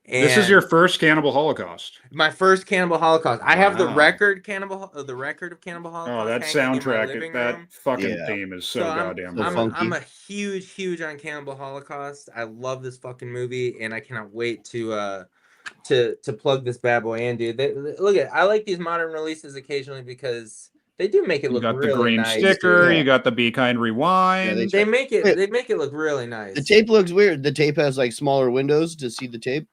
This is your first Cannibal Holocaust. My first Cannibal Holocaust. I have the Wow. record of Cannibal Holocaust. Oh, that hanging in my soundtrack, living that room. fucking Yeah. theme is so I'm, goddamn So good. funky. I'm a huge on Cannibal Holocaust. I love this fucking movie, and I cannot wait to plug this bad boy in, dude. Look at, I like these modern releases occasionally because They do make it You look got the really green nice. sticker. dude. You got the Be Kind Rewind. They make it. Wait. They make it look really nice. The tape looks weird. The tape has like smaller windows to see the tape,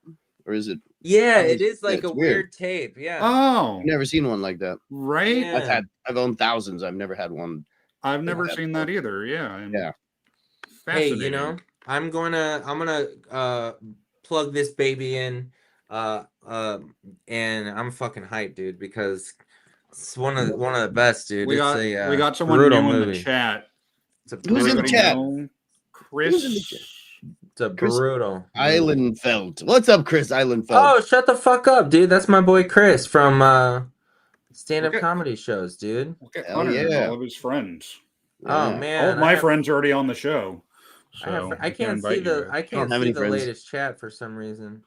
or is it? Yeah, Oh, it is like it's a weird. weird tape. Yeah. Oh, I've never seen one like that. right. Yeah. I've owned thousands. I've never had one. I've never that seen that either. Yeah. And Yeah. Hey, fascinating. you know, I'm gonna plug this baby in, and I'm fucking hyped, dude, because it's one of the best, dude. we It's got a we got someone brutal new in movie. the chat. It's a Who's in the Everybody chat? know Who's in the Chris. chat? It's a Chris brutal movie. Islandfeld. What's up, Chris Islandfeld? Oh, shut the fuck up, dude. That's my boy Chris from stand-up Look at- comedy shows, dude. Look at Hell Hunter and yeah. all of his friends. Oh Yeah. man, All of my friends are already on the show. So I can't see the I can't have see any the friends. latest chat for some reason.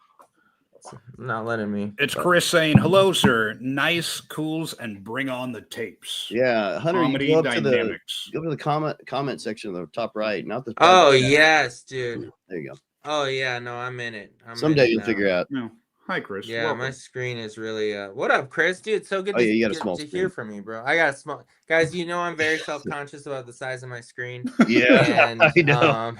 It's not letting me. It's but- Chris saying, "Hello, sir. Nice, cools, and bring on the tapes." Yeah, Hunter, Comedy you go up dynamics. to the comment section of the top right, not the. Oh private chat. yes, dude. There you go. Oh yeah, no, I'm in it. Someday you'll figure out. No. Hi, Chris. Yeah, Welcome. my screen is really. What up, Chris? Dude, so good Oh, to, yeah, you got a get small to hear screen. from you, bro. I got a small. Guys, you know I'm very self-conscious about the size of my screen. Yeah, And I know.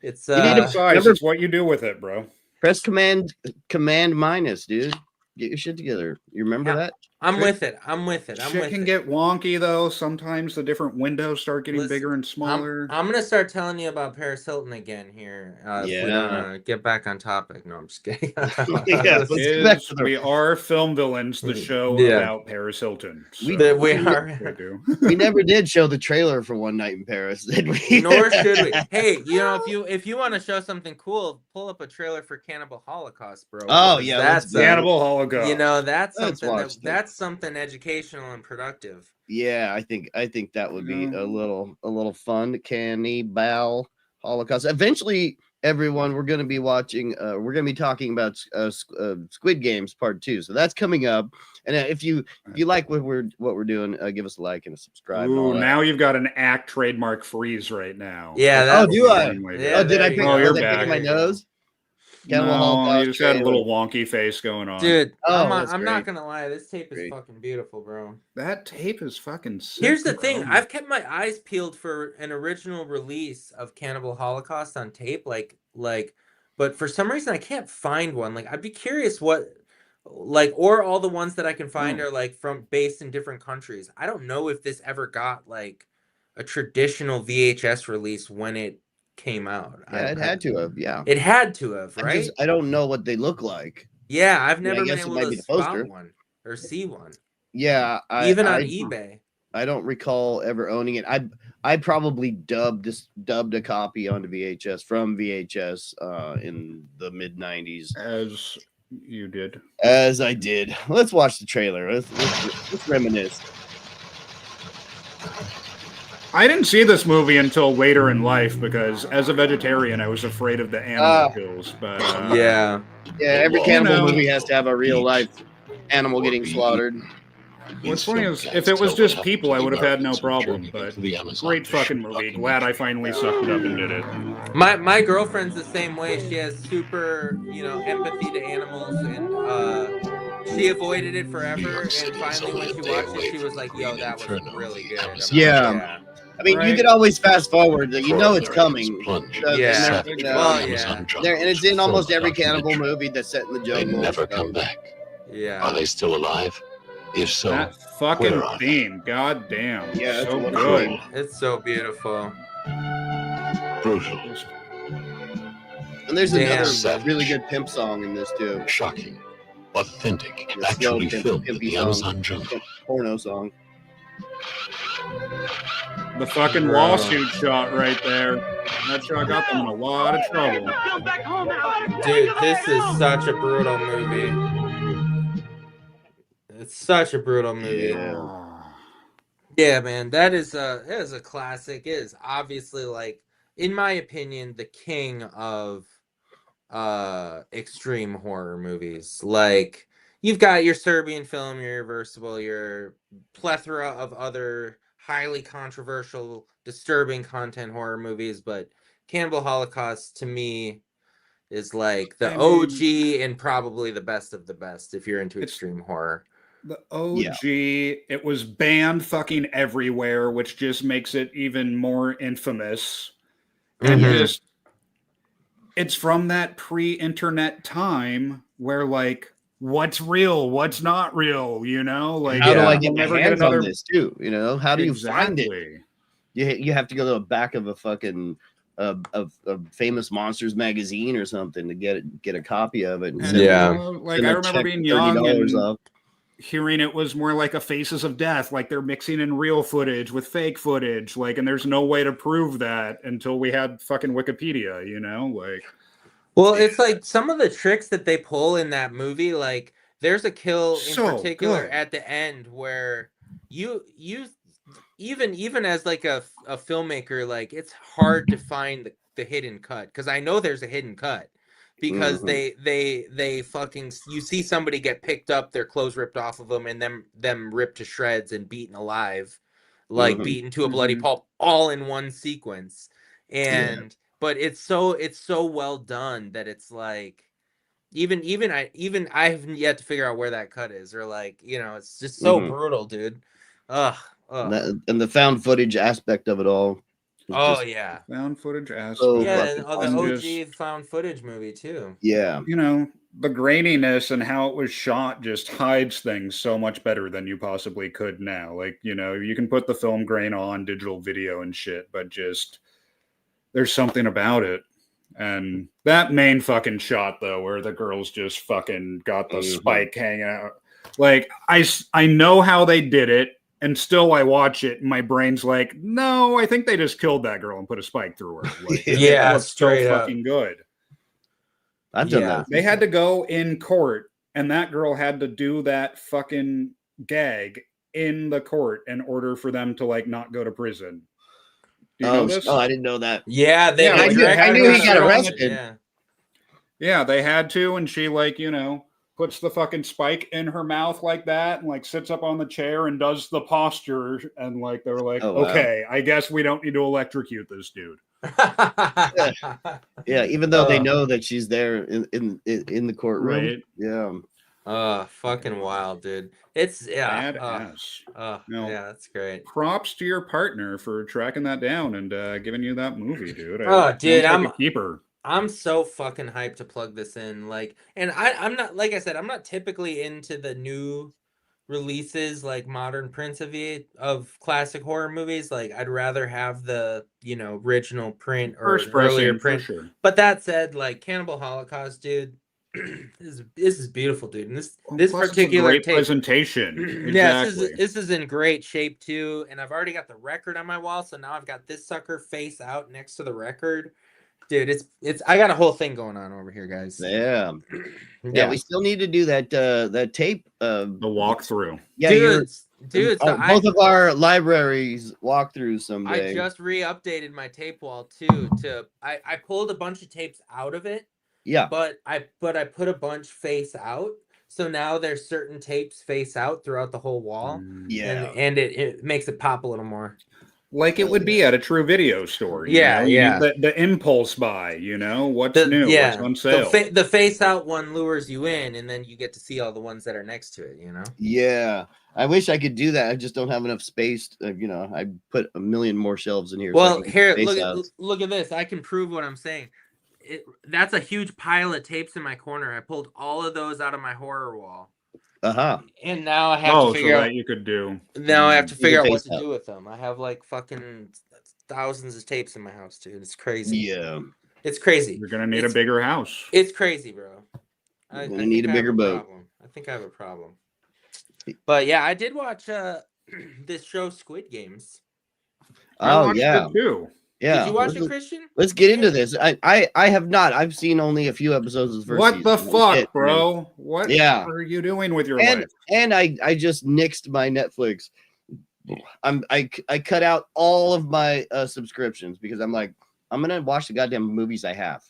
it's You need to- Size, Remember- it's what you do with it, bro. Press command minus, dude. Get your shit together. You remember Yeah. that? I'm with it. I'm with it. I'm Shit with can it. get wonky though. Sometimes the different windows start getting Listen, bigger and smaller. I'm gonna start telling you about Paris Hilton again here. If we Yeah. don't get back on topic. No, I'm just kidding. Yeah, let's get back to the- We are Film Villains, the show Yeah. about Paris Hilton. We- That we we are. do. We never did show the trailer for One Night in Paris, did we? Nor should we. Hey, you know, if you want to show something cool, pull up a trailer for Cannibal Holocaust, bro. Oh, because yeah, let's that's do it. Cannibal Holocaust. you know that's Let's something watch that. that's something educational and productive. Yeah, I think that would be Yeah. a little fun. Cannibal Holocaust. Eventually, everyone, we're going to be watching. We're going to be talking about Squid Games Part 2. So that's coming up. And if you like what we're doing, give us a like and a subscribe. and all Ooh, that. now you've got an act trademark freeze right now. Yeah, Oh, that's, do I? Yeah, Oh, did I there pick? you Oh, go. you're Was I back. picking my nose? No, Cannibal Holocaust you just had a trailer. little wonky face going on. Dude, Oh, that's I'm not great. gonna lie, this tape is Great. fucking beautiful, bro. That tape is fucking sick. Here's the bro. thing, I've kept my eyes peeled for an original release of Cannibal Holocaust on tape, but for some reason I can't find one. Like, I'd be curious what, or all the ones that I can find are like from based in different countries. I don't know if this ever got like a traditional VHS release when it came out. Yeah, it had to have. Yeah. It had to have, right? I don't know what they look like. Yeah, I've Yeah, I never been guess it able might to be the spot poster. one or see one, Yeah. even on I, eBay. I don't recall ever owning it. I probably dubbed a copy onto VHS from VHS in the mid 90s. As you did. As I did. Let's watch the trailer. Let's reminisce. I didn't see this movie until later in life because as a vegetarian, I was afraid of the animal kills. But Yeah. Yeah, every Well, cannibal you know, movie has to have a real life animal getting slaughtered. what's funny is if it was just people, I would have had no problem. But great fucking movie. Glad I finally sucked it up and did it. My girlfriend's the same way. She has super, empathy to animals, and she avoided it forever. And finally, when she watched it, she was like, "Yo, that was really good." I'm like, Yeah. I mean, you Right. could always fast forward. You know it's coming. Yeah. And they're- Well, yeah. and it's in almost every cannibal movie that's set in the They jungle. never come back. Yeah. Are they still alive? If so, That fucking where are they? theme, god damn, Yeah, it's so wonderful. good. It's so beautiful. brutal, And there's Damn. another really good pimp song in this too. shocking, authentic, The slow actually filmed in pimpy the song. Amazon jungle. Porno song. The fucking Bro. lawsuit shot right there. That shot got them in a lot of trouble. Dude, this is such a brutal movie. It's such a brutal movie. Yeah. Yeah, man, that is a classic. It is obviously, like, in my opinion, the king of extreme horror movies. Like, you've got your Serbian film, your Irreversible, your plethora of other highly controversial, disturbing content horror movies, but Cannibal Holocaust to me is like the I mean, OG and probably the best of the best if you're into it's- extreme horror. The OG, it was banned fucking everywhere, which just makes it even more infamous. And just, it's from that pre-internet time where, like, what's real, what's not real, you know? Like, how do I we'll get my never hands on this too? You know, how do you find it? You have to go to the back of a fucking a famous monsters magazine or something to get a copy of it. And like I remember being young and off. Hearing it was more like a Faces of Death, like they're mixing in real footage with fake footage, like, and there's no way to prove that until we had fucking Wikipedia, you know, like. Well, it's like some of the tricks that they pull in that movie, like there's a kill in particular at the end where you even as like a filmmaker, like it's hard to find the hidden cut, because I know there's a hidden cut, because they fucking, you see somebody get picked up, their clothes ripped off of them, and them ripped to shreds and beaten alive, like beaten to a bloody pulp, all in one sequence. And but it's so well done that it's like even I haven't yet to figure out where that cut is, or like, you know, it's just so brutal, dude. And the found footage aspect of it all. Oh yeah, found footage aspect. So yeah, and the OG found footage movie too. Yeah, you know, the graininess and how it was shot just hides things so much better than you possibly could now. Like, you know, you can put the film grain on digital video and shit, but just there's something about it. And that main fucking shot though, where the girls just fucking got the spike hanging out, like I know how they did it. And still I watch it and my brain's like, no, I think they just killed that girl and put a spike through her. Like, yeah, it's still fucking good. I've done that. They had to go in court and that girl had to do that fucking gag in the court in order for them to like not go to prison. Do you know this? Oh, I didn't know that. Yeah, I knew he got arrested. Yeah, they had to, and she, like, you know, puts the fucking spike in her mouth like that and like sits up on the chair and does the posture, and like they're like, okay, I guess we don't need to electrocute this dude. Yeah, even though they know that she's there in the courtroom. Right. Yeah. Fucking wild, dude. It's badass. Yeah, that's great. Props to your partner for tracking that down and giving you that movie, dude. Dude, I'm a keeper. I'm so fucking hyped to plug this in. Like, and I'm not, like I said, I'm not typically into the new releases, like modern prints of classic horror movies. Like, I'd rather have the, you know, original print or earlier print. Sure. But that said, like Cannibal Holocaust, dude, this is beautiful, dude. And this particular great presentation. Exactly. Yeah, this is in great shape too. And I've already got the record on my wall, so now I've got this sucker face out next to the record. Dude, it's I got a whole thing going on over here, guys. Yeah. We still need to do that tape. The walkthrough. Yeah, dude. Both of our libraries walkthroughs someday. I just re-updated my tape wall too. I pulled a bunch of tapes out of it. Yeah. But I put a bunch face out. So now there's certain tapes face out throughout the whole wall. Yeah. And it makes it pop a little more. Like it would be at a true video store. Yeah, you know? The impulse buy, you know, what's new, what's on sale. The face out one lures you in, and then you get to see all the ones that are next to it, you know? Yeah. I wish I could do that. I just don't have enough space. You know, I put a million more shelves in here. Well, here, look at this. I can prove what I'm saying. That's a huge pile of tapes in my corner. I pulled all of those out of my horror wall. And now I have to figure out that you could do. Now I have to figure out what to do with them. I have like fucking thousands of tapes in my house, dude. It's crazy. Yeah. It's crazy. You're gonna need a bigger house. It's crazy, bro. I need a bigger boat. I think I have a problem. But yeah, I did watch this show Squid Games. Oh yeah. Too. Yeah. Did you watch it, Christian? Let's get into this. I have not. I've seen only a few episodes of the first season. What the fuck, bro? What are you doing with your life? And I just nixed my Netflix. I cut out all of my subscriptions because I'm like, I'm gonna watch the goddamn movies I have.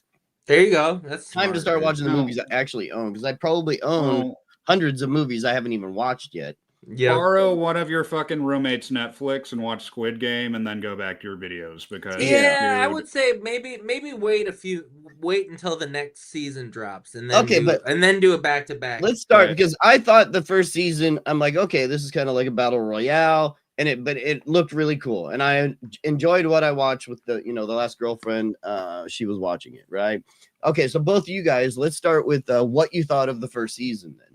There you go. That's time to start watching the movies I actually own, because I probably own hundreds of movies I haven't even watched yet. Borrow one of your fucking roommates' Netflix and watch Squid Game, and then go back to your videos because Yeah, I dude, would say maybe wait until the next season drops and then do a back to back. Let's start because I thought the first season, I'm like, okay, this is kind of like a battle royale, but it looked really cool, and I enjoyed what I watched with the last girlfriend. She was watching it, right? Okay, so both of you guys, let's start with what you thought of the first season then.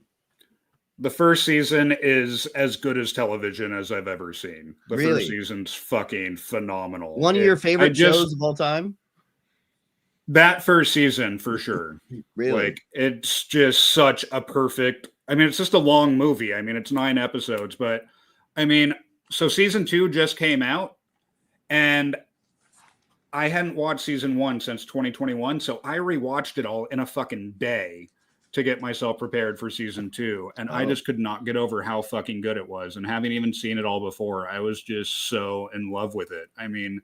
The first season is as good as television as I've ever seen. The first season's fucking phenomenal. One of your favorite shows of all time? That first season, for sure. Really? Like, it's just such a perfect... I mean, it's just a long movie. I mean, it's 9 episodes, but, I mean, so season 2 just came out, and I hadn't watched season 1 since 2021, so I rewatched it all in a fucking day to get myself prepared for season 2. And I just could not get over how fucking good it was. And having even seen it all before, I was just so in love with it. I mean,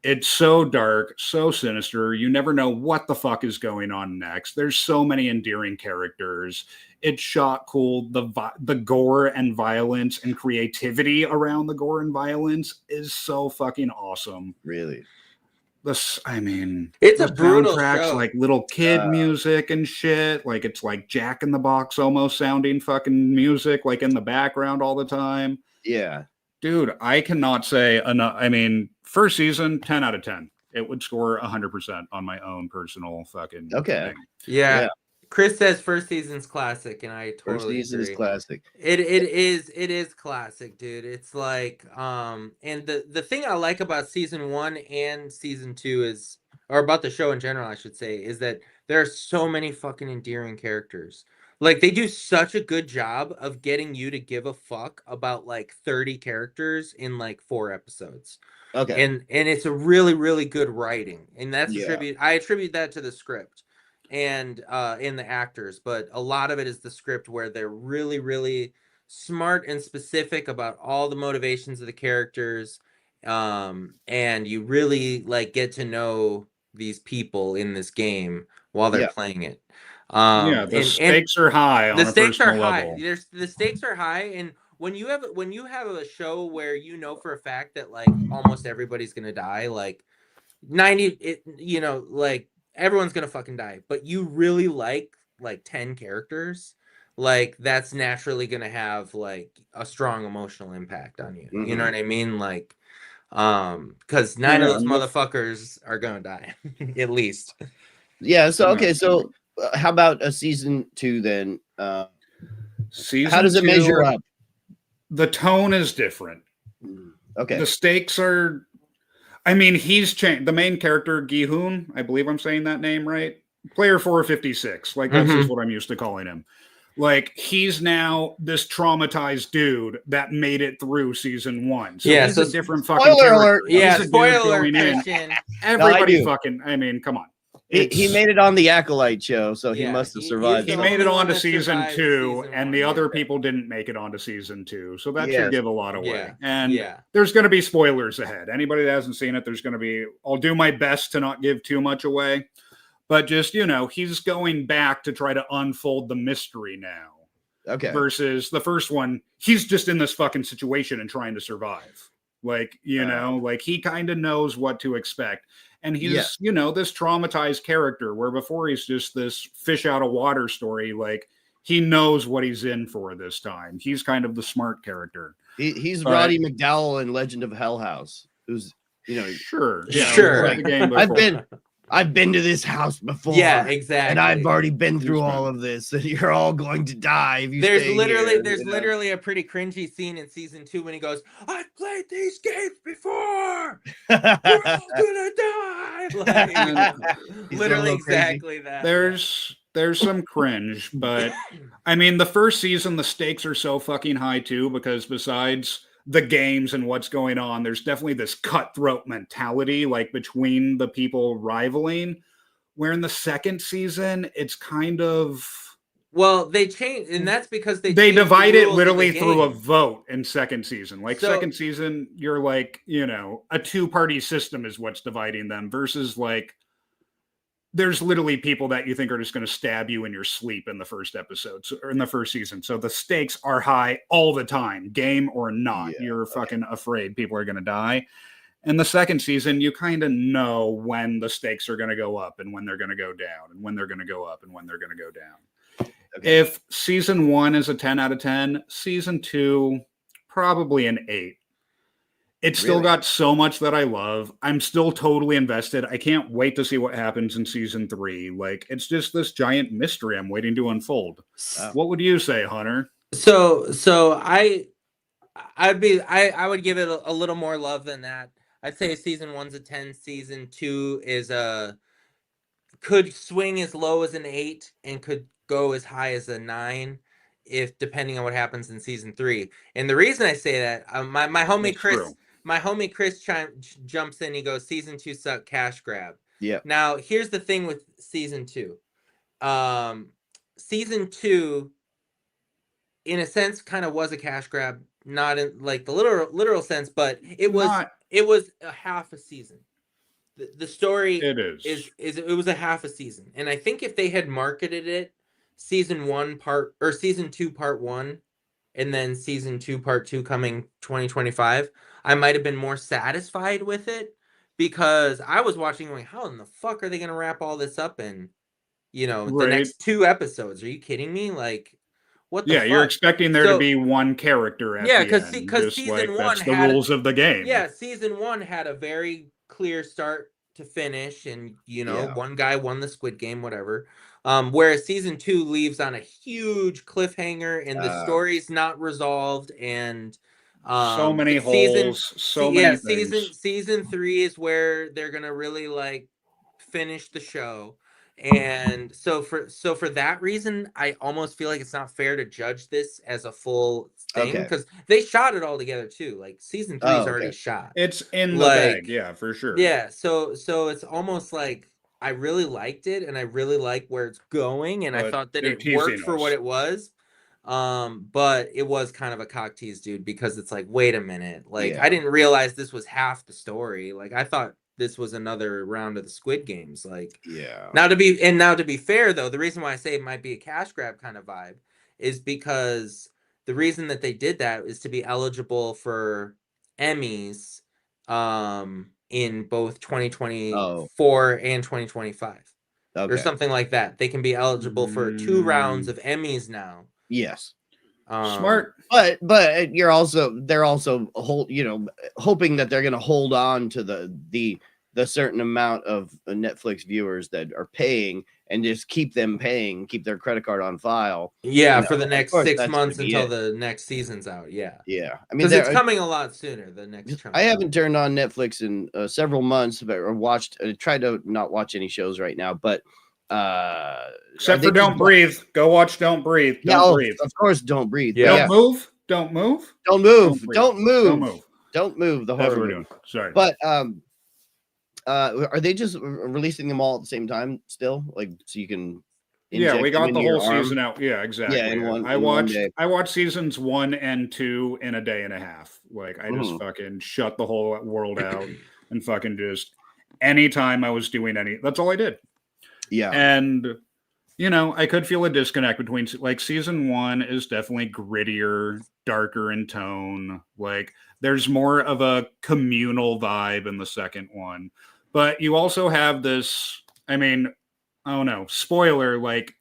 it's so dark, so sinister. You never know what the fuck is going on next. There's so many endearing characters. It's shot cool. The gore and violence and creativity around the gore and violence is so fucking awesome. Really? I mean, it's a brutal soundtracks, show. Like little kid music and shit. Like it's like Jack in the Box almost sounding fucking music, like in the background all the time. Yeah, dude, I cannot say enough. I mean, first season, 10 out of 10. It would score 100% on my own personal fucking thing. Yeah. Chris says first season's classic, and I totally first season agree. is classic. It is classic, dude. It's like and the thing I like about season 1 and season 2 is, or about the show in general, I should say, is that there are so many fucking endearing characters. Like they do such a good job of getting you to give a fuck about like 30 characters in like 4 episodes. Okay. And it's a really, really good writing. And that's I attribute that to the script and in the actors, but a lot of it is the script where they're really, really smart and specific about all the motivations of the characters. And you really like get to know these people in this game while they're playing it. The stakes are high. The stakes are high. The stakes are high, and when you have a show where you know for a fact that like almost everybody's gonna die, like 90, like everyone's gonna fucking die, but you really like 10 characters, like that's naturally gonna have like a strong emotional impact on you. You know what I mean? Like, because 9 of those motherfuckers are gonna die, at least. Yeah. So okay. So how about a season 2 then? Season how does it 2, measure up? The tone is different. Okay. The stakes are. I mean, he's changed. The main character, Gi-hoon, I believe I'm saying that name right. Player 456. Like, that's just what I'm used to calling him. Like, he's now this traumatized dude that made it through season 1. So he's a different fucking spoiler character. alert. Yeah, spoiler alert. Everybody fucking, I mean, come on. He made it on the Acolyte show, so he must have survived. He made it on to season 2, and the other people didn't make it onto season 2. So that should give a lot away. And there's going to be spoilers ahead. Anybody that hasn't seen it, there's going to be... I'll do my best to not give too much away. But just, he's going back to try to unfold the mystery now. Okay. Versus the first one, he's just in this fucking situation and trying to survive. Like, like he kind of knows what to expect. And he's, this traumatized character where before he's just this fish out of water story. Like he knows what he's in for this time. He's kind of the smart character. He's Roddy McDowell in Legend of Hell House, who's, sure. I've been to this house before. Yeah, exactly. And I've already been through all of this, and you're all going to die if you there's stay literally here, there's literally a pretty cringy scene in season 2 when he goes, "I've played these games before. We're all gonna die." Like, literally exactly that. There's some cringe, but I mean the first season the stakes are so fucking high too, because besides the games and what's going on, there's definitely this cutthroat mentality like between the people rivaling, where in the second season it's kind of they changed, and that's because they divide it literally through a vote in second season. Like second season you're like, a two-party system is what's dividing them versus like there's literally people that you think are just going to stab you in your sleep in the first episode or in the first season. So the stakes are high all the time, game or not. Yeah, You're fucking afraid people are going to die. In the second season, you kind of know when the stakes are going to go up and when they're going to go down and when they're going to go up and when they're going to go down. Okay. If season 1 is a 10 out of 10, season 2, probably an 8. It's still got so much that I love. I'm still totally invested. I can't wait to see what happens in season 3. Like, it's just this giant mystery I'm waiting to unfold. What would you say, Hunter? So I would give it a little more love than that. I'd say season 1's a 10. Season 2 is could swing as low as an 8 and could go as high as a 9, if depending on what happens in season 3. And the reason I say that, my homie Chris jumps in. He goes, season 2 sucked, cash grab. Yeah. Now here's the thing with season 2. Season 2, in a sense, kind of was a cash grab, not in like the literal sense, but it was a half a season. The story it was a half a season, and I think if they had marketed it season 2 part 1, and then season 2 part 2 coming 2025, I might have been more satisfied with it, because I was watching going, how in the fuck are they going to wrap all this up in, the next 2 episodes? Are you kidding me? Like, what the fuck? You're expecting there to be one character at the end. Because season 1 that's the rules of the game. Yeah, season 1 had a very clear start to finish, and one guy won the Squid Game, whatever. Whereas season 2 leaves on a huge cliffhanger, and the story's not resolved, and so many holes, many things. Season 3 is where they're gonna really like finish the show. And so for that reason, I almost feel like it's not fair to judge this as a full thing, because they shot it all together too. Like season 3 is already shot. It's in the bag, yeah, for sure. Yeah, so it's almost like I really liked it, and I really like where it's going, and I thought that it worked for what it was. But it was kind of a cock tease, dude, because it's like, wait a minute, like I didn't realize this was half the story. Like I thought this was another round of the Squid Games. Like, Now to be fair though, the reason why I say it might be a cash grab kind of vibe is because the reason that they did that is to be eligible for Emmys in both 2024 and 2025 or something like that. They can be eligible for 2 rounds of Emmys now. Yes. Smart. But they're also hoping that they're going to hold on to the certain amount of Netflix viewers that are paying, and just keep them paying, keep their credit card on file. Yeah, for the next 6 months until the next season's out. Yeah. Yeah. I mean, it's coming a lot sooner, the next chunk. I haven't turned on Netflix in several months, but tried to not watch any shows right now, but except for Don't Breathe. Go watch Don't Breathe. Don't breathe. Of course, Don't Breathe. Yeah. Don't move. Don't move. Don't move. Don't move. The horror. That's what we're doing. Sorry. But are they just releasing them all at the same time still? Like, so you can Yeah, we got the whole season out. Yeah, exactly. Yeah, I watched seasons 1 and 2 in a day and a half. Like, I just fucking shut the whole world out and fucking just anytime I was doing that's all I did. Yeah. And I could feel a disconnect between, like, season 1 is definitely grittier, darker in tone. Like, there's more of a communal vibe in the second one. But you also have this, I don't know, spoiler, like,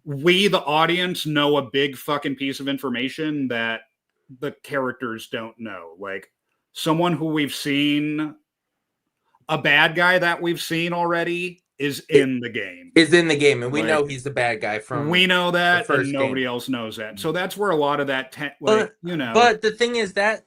we, the audience, know a big fucking piece of information that the characters don't know. Like, someone who we've seen, a bad guy that we've seen already is in the game. And we know he's the bad guy from we know that, and nobody else knows that. So that's where a lot of that But the thing is that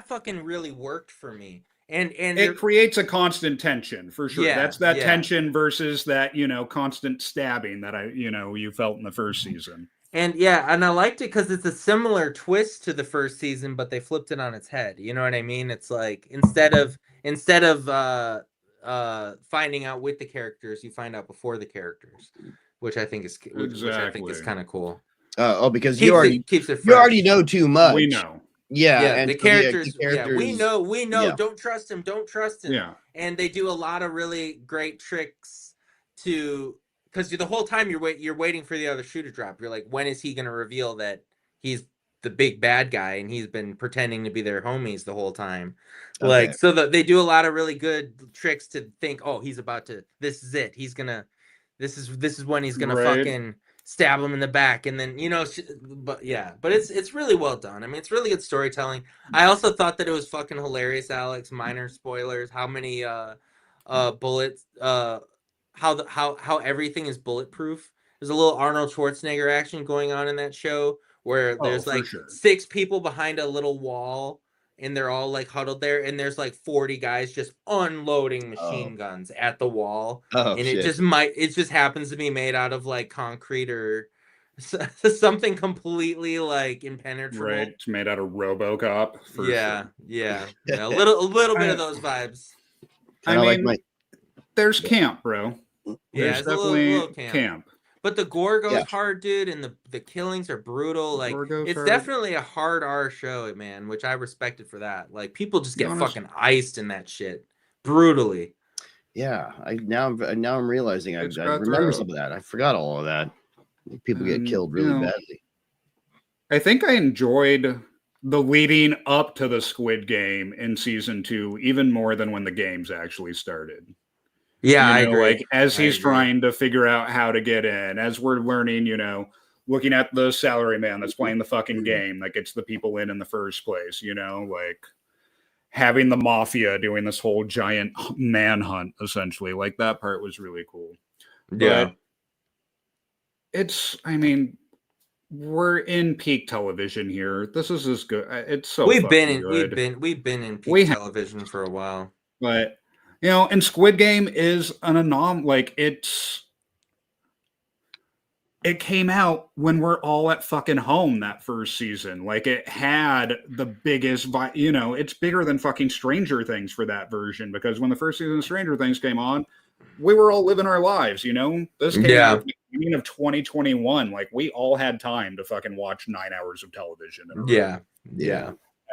fucking really worked for me. And it creates a constant tension for sure. That's that tension versus that, constant stabbing that you felt in the first season. And and I liked it because it's a similar twist to the first season, but they flipped it on its head. You know what I mean? It's like instead of finding out with the characters, you find out before the characters, which I think is kind of cool. Because you already know too much. We know. Yeah, and the characters. We know. Yeah. Don't trust him. Yeah. And they do a lot of really great tricks to, because the whole time you're waiting for the other shoe to drop. You're like, when is he going to reveal that he's the big bad guy and he's been pretending to be their homies the whole time? Like, so that they do a lot of really good tricks to think, oh, he's about to, this is it. He's gonna, this is when he's gonna fucking stab him in the back, and then but it's really well done. I mean, it's really good storytelling. I also thought that it was fucking hilarious, Alex. Minor spoilers. How many bullets? How everything is bulletproof. There's a little Arnold Schwarzenegger action going on in that show where there's like 6 people behind a little wall. And they're all like huddled there, and there's like 40 guys just unloading machine guns at the wall. And it just happens to be made out of like concrete or something completely like impenetrable. Right, it's made out of RoboCop. Yeah, a little bit of those vibes. I mean, there's camp, bro. Yeah, there's it's definitely a little camp. But the gore goes hard, dude, and the killings are brutal. Like, it's definitely a hard R show, man, which I respected for that. Like, people just get fucking iced in that shit brutally. Yeah, now I'm realizing I remember some of that. I forgot all of that. People get killed really badly. I think I enjoyed the leading up to the Squid Game in season 2 even more than when the games actually started. Yeah, I agree. Like, as he's trying to figure out how to get in, as we're learning, looking at the salary man that's playing the fucking game that gets the people in the first place, like having the mafia doing this whole giant manhunt, essentially. Like, that part was really cool. Yeah. But we're in peak television here. This is as good. It's so we've been in peak television for a while. But and Squid Game is an anomaly. Like, it came out when we're all at fucking home that first season. Like, it had the biggest, it's bigger than fucking Stranger Things for that version, because when the first season of Stranger Things came on, we were all living our lives, This came out at the beginning of 2021. Like, we all had time to fucking watch 9 hours of television. Yeah.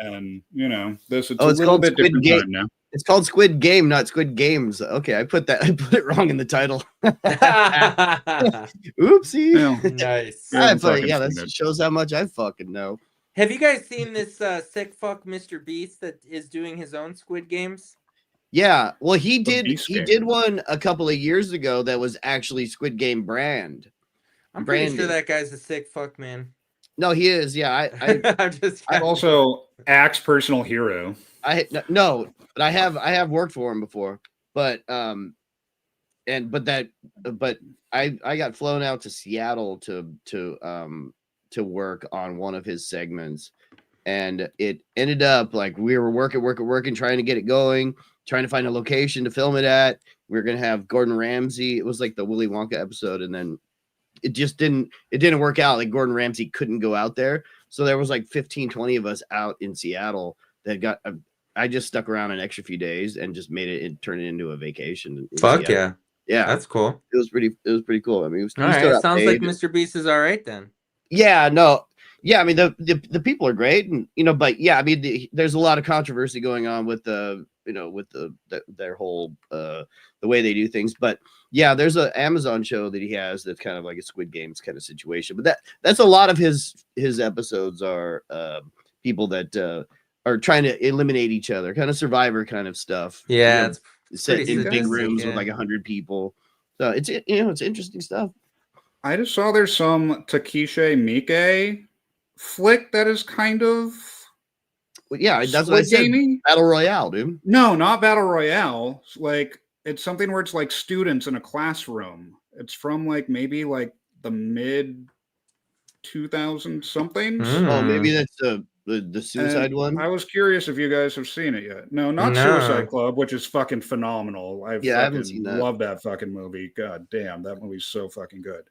And, it's a little bit different time now. It's called Squid Game, not Squid Games. Okay, I put it wrong in the title. Oopsie. Nice. That shows how much I fucking know. Have you guys seen this sick fuck Mr. Beast that is doing his own Squid Games? Yeah, well, he did one a couple of years ago that was actually Squid Game brand. I'm pretty sure that guy's a sick fuck, man. No, he is. Yeah, I'm also Axe personal hero. But I have worked for him before. But I got flown out to Seattle to work on one of his segments, and it ended up like we were working, trying to get it going, trying to find a location to film it at. We were gonna have Gordon Ramsay. It was like the Willy Wonka episode, and then it didn't work out. Like, Gordon Ramsay couldn't go out there, so there was like 15-20 of us out in Seattle that got. I just stuck around an extra few days and just made it turn it into a vacation. Fuck yeah. Yeah, that's cool. It was pretty cool. I mean, all right. It sounds like Mr. Beast is all right then. Yeah, no, yeah. I mean, the people are great, and but yeah, I mean, there's a lot of controversy going on with their whole the way they do things. But yeah, there's an Amazon show that he has that's kind of like a Squid Games kind of situation. But that's a lot of his episodes are people that are trying to eliminate each other, kind of Survivor kind of stuff. Yeah, it's set in big rooms with like 100 people. So it's it's interesting stuff. I just saw there's some Takeshi Miike flick that is kind of that's what I said. Battle Royale, dude. No, not Battle Royale. Like, it's something where it's like students in a classroom. It's from like maybe like the mid 2000 something. Oh, maybe that's the Suicide one. I was curious if you guys have seen it yet. No, not Suicide Club, which is fucking phenomenal. I haven't seen that. Love that fucking movie. God damn, that movie's so fucking good.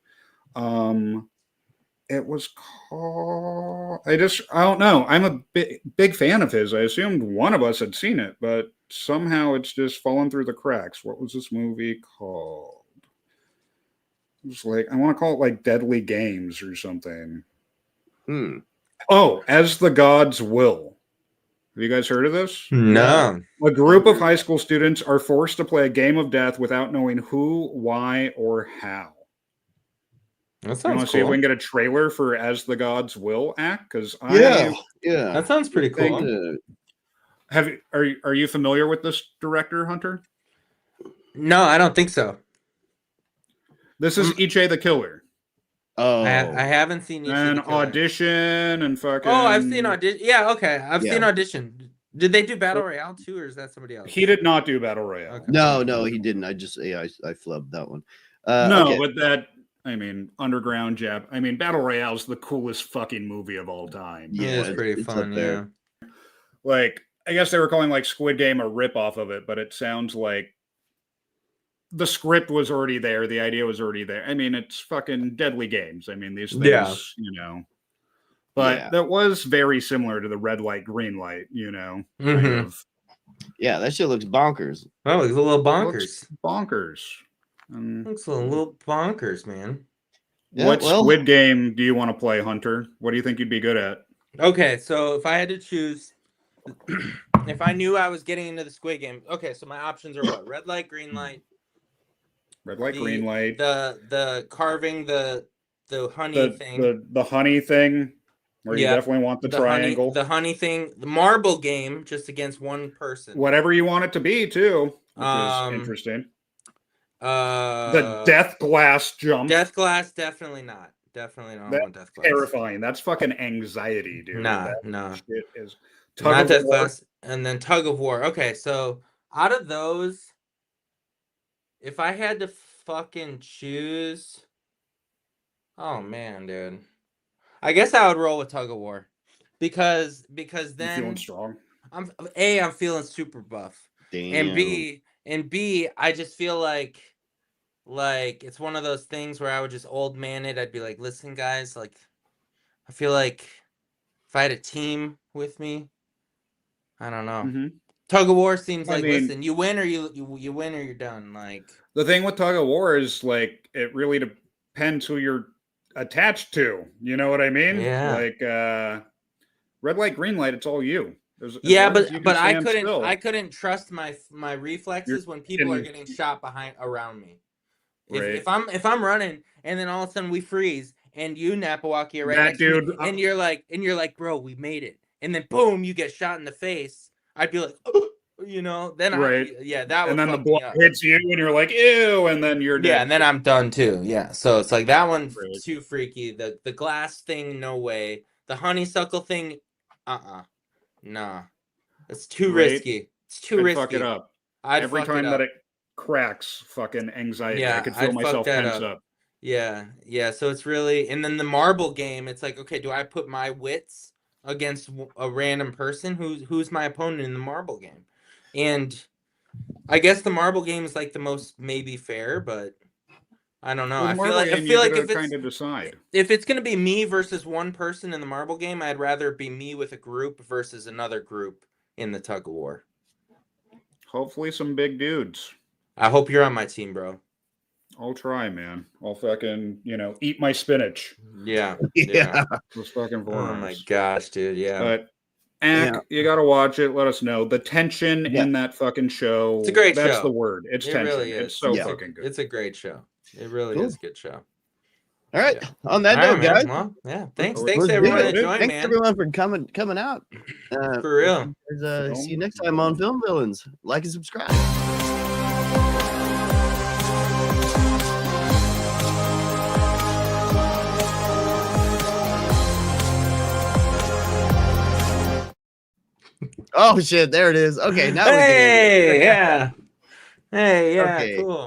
It was called. I don't know. I'm a big fan of his. I assumed one of us had seen it, but somehow it's just fallen through the cracks. What was this movie called? It was like, I want to call it like Deadly Games or something. Oh, As the Gods Will. Have you guys heard of this? No. A group of high school students are forced to play a game of death without knowing who, why, or how. That You sounds want to see if cool. we can get a trailer for As the Gods Will Act? Because Yeah. That sounds pretty cool. Are you familiar with this director, Hunter? No, I don't think so. This is Ichi the Killer. Oh, I haven't seen Ichi And the Killer. Audition and fucking. Oh, I've seen Audition. Yeah, okay. I've Yeah. seen Audition. Did they do Battle Royale too, or is that somebody else? He did not do Battle Royale. Okay. no, he didn't. I flubbed that one. No, okay. but that, I mean, Underground Jab. I mean, Battle Royale's the coolest fucking movie of all time. Yeah, it's pretty it's fun. up there. Yeah. Like, I guess they were calling like Squid Game a ripoff of it, but it sounds like the script was already there. The idea was already there. I mean, it's fucking Deadly Games. I mean, these things, Yeah. you know. But that was very similar to the red light, green light, you know. Kind Mhm. of. Yeah, that shit looks bonkers. Oh, it's a little bonkers. Looks bonkers. Looks a little bonkers, man. Yeah, What well- Squid Game do you want to play, Hunter? What do you think you'd be good at? Okay, so if I had to choose, if I knew I was getting into the Squid Game, okay, so my options are what? Red light, green light, Red light, green light. the carving the honey thing. The honey thing, where you Yeah. definitely want the The triangle. the honey thing, the marble game, just against one person. Whatever you want it to be, too, which is interesting. The death glass jump. Death glass, definitely not. Definitely not That's want death glass. terrifying. That's fucking anxiety, dude. Nah, That nah. shit is Not of death war. glass, and then tug of war. Okay, so out of those, if I had to fucking choose, oh man, dude, I guess I would roll with tug of war, because You then feeling strong? I'm feeling super buff, Damn. and B, I just feel like it's one of those things where I would just old man it. I'd be like, listen, guys, like, I feel like if I had a team with me, I don't know. Mhm. Tug of war seems I like, mean- listen, you win or you win or you're done. Like, The thing with tug of war is like it really depends who you're attached to. You know what I mean? Yeah. Like red light, green light, it's all you. As yeah, long as you but can I stand still. couldn't trust my reflexes when people are getting shot around me. Right. If I'm running and then all of a sudden we freeze and you Napiwocki are right That next to me, dude, and you're like, bro, we made it, and then boom, you get shot in the face. I'd be like, you know, then Right. that would and then the fuck me blood up. hits you and you're like, ew, and then you're dead. Yeah, and then I'm done too. Yeah, so it's like that one's Right. too freaky. The glass thing, no way. The honeysuckle thing, nah, it's too Right. risky. It's too I'd risky. fuck it up. I'd Every fuck time it that up. it cracks, fucking anxiety. Yeah, I could feel I'd fuck myself that tense up. up. Yeah. So it's really, and then the marble game. It's like, okay, do I put my wits against a random person? Who's my opponent in the marble game? And I guess the marble game is like the most maybe fair, but I don't know. With I marble feel like game, you if gotta it's kind of decide. if it's gonna be me versus one person in the marble game, I'd rather it be me with a group versus another group in the tug of war. Hopefully, some big dudes. I hope you're on my team, bro. I'll try, man. I'll fucking, eat my spinach. Yeah. Yeah. Those fucking Oh my forums. gosh, dude. Yeah. But you gotta watch it. Let us know. The tension in that fucking show. It's a great That's show. the word. It's It tension. really is. It's so Yeah. fucking good. It's a great show. It really Cool. is a good show. All right. Yeah. On that All note, right, guys. man. Well, yeah. Thanks Let's to do everyone it. that joined, Thanks man. everyone for coming out. For real. See you next time on Film Villains. Like and subscribe. Oh shit! There it is. Okay, now we can. Hey, yeah. Hey, yeah, Okay. cool.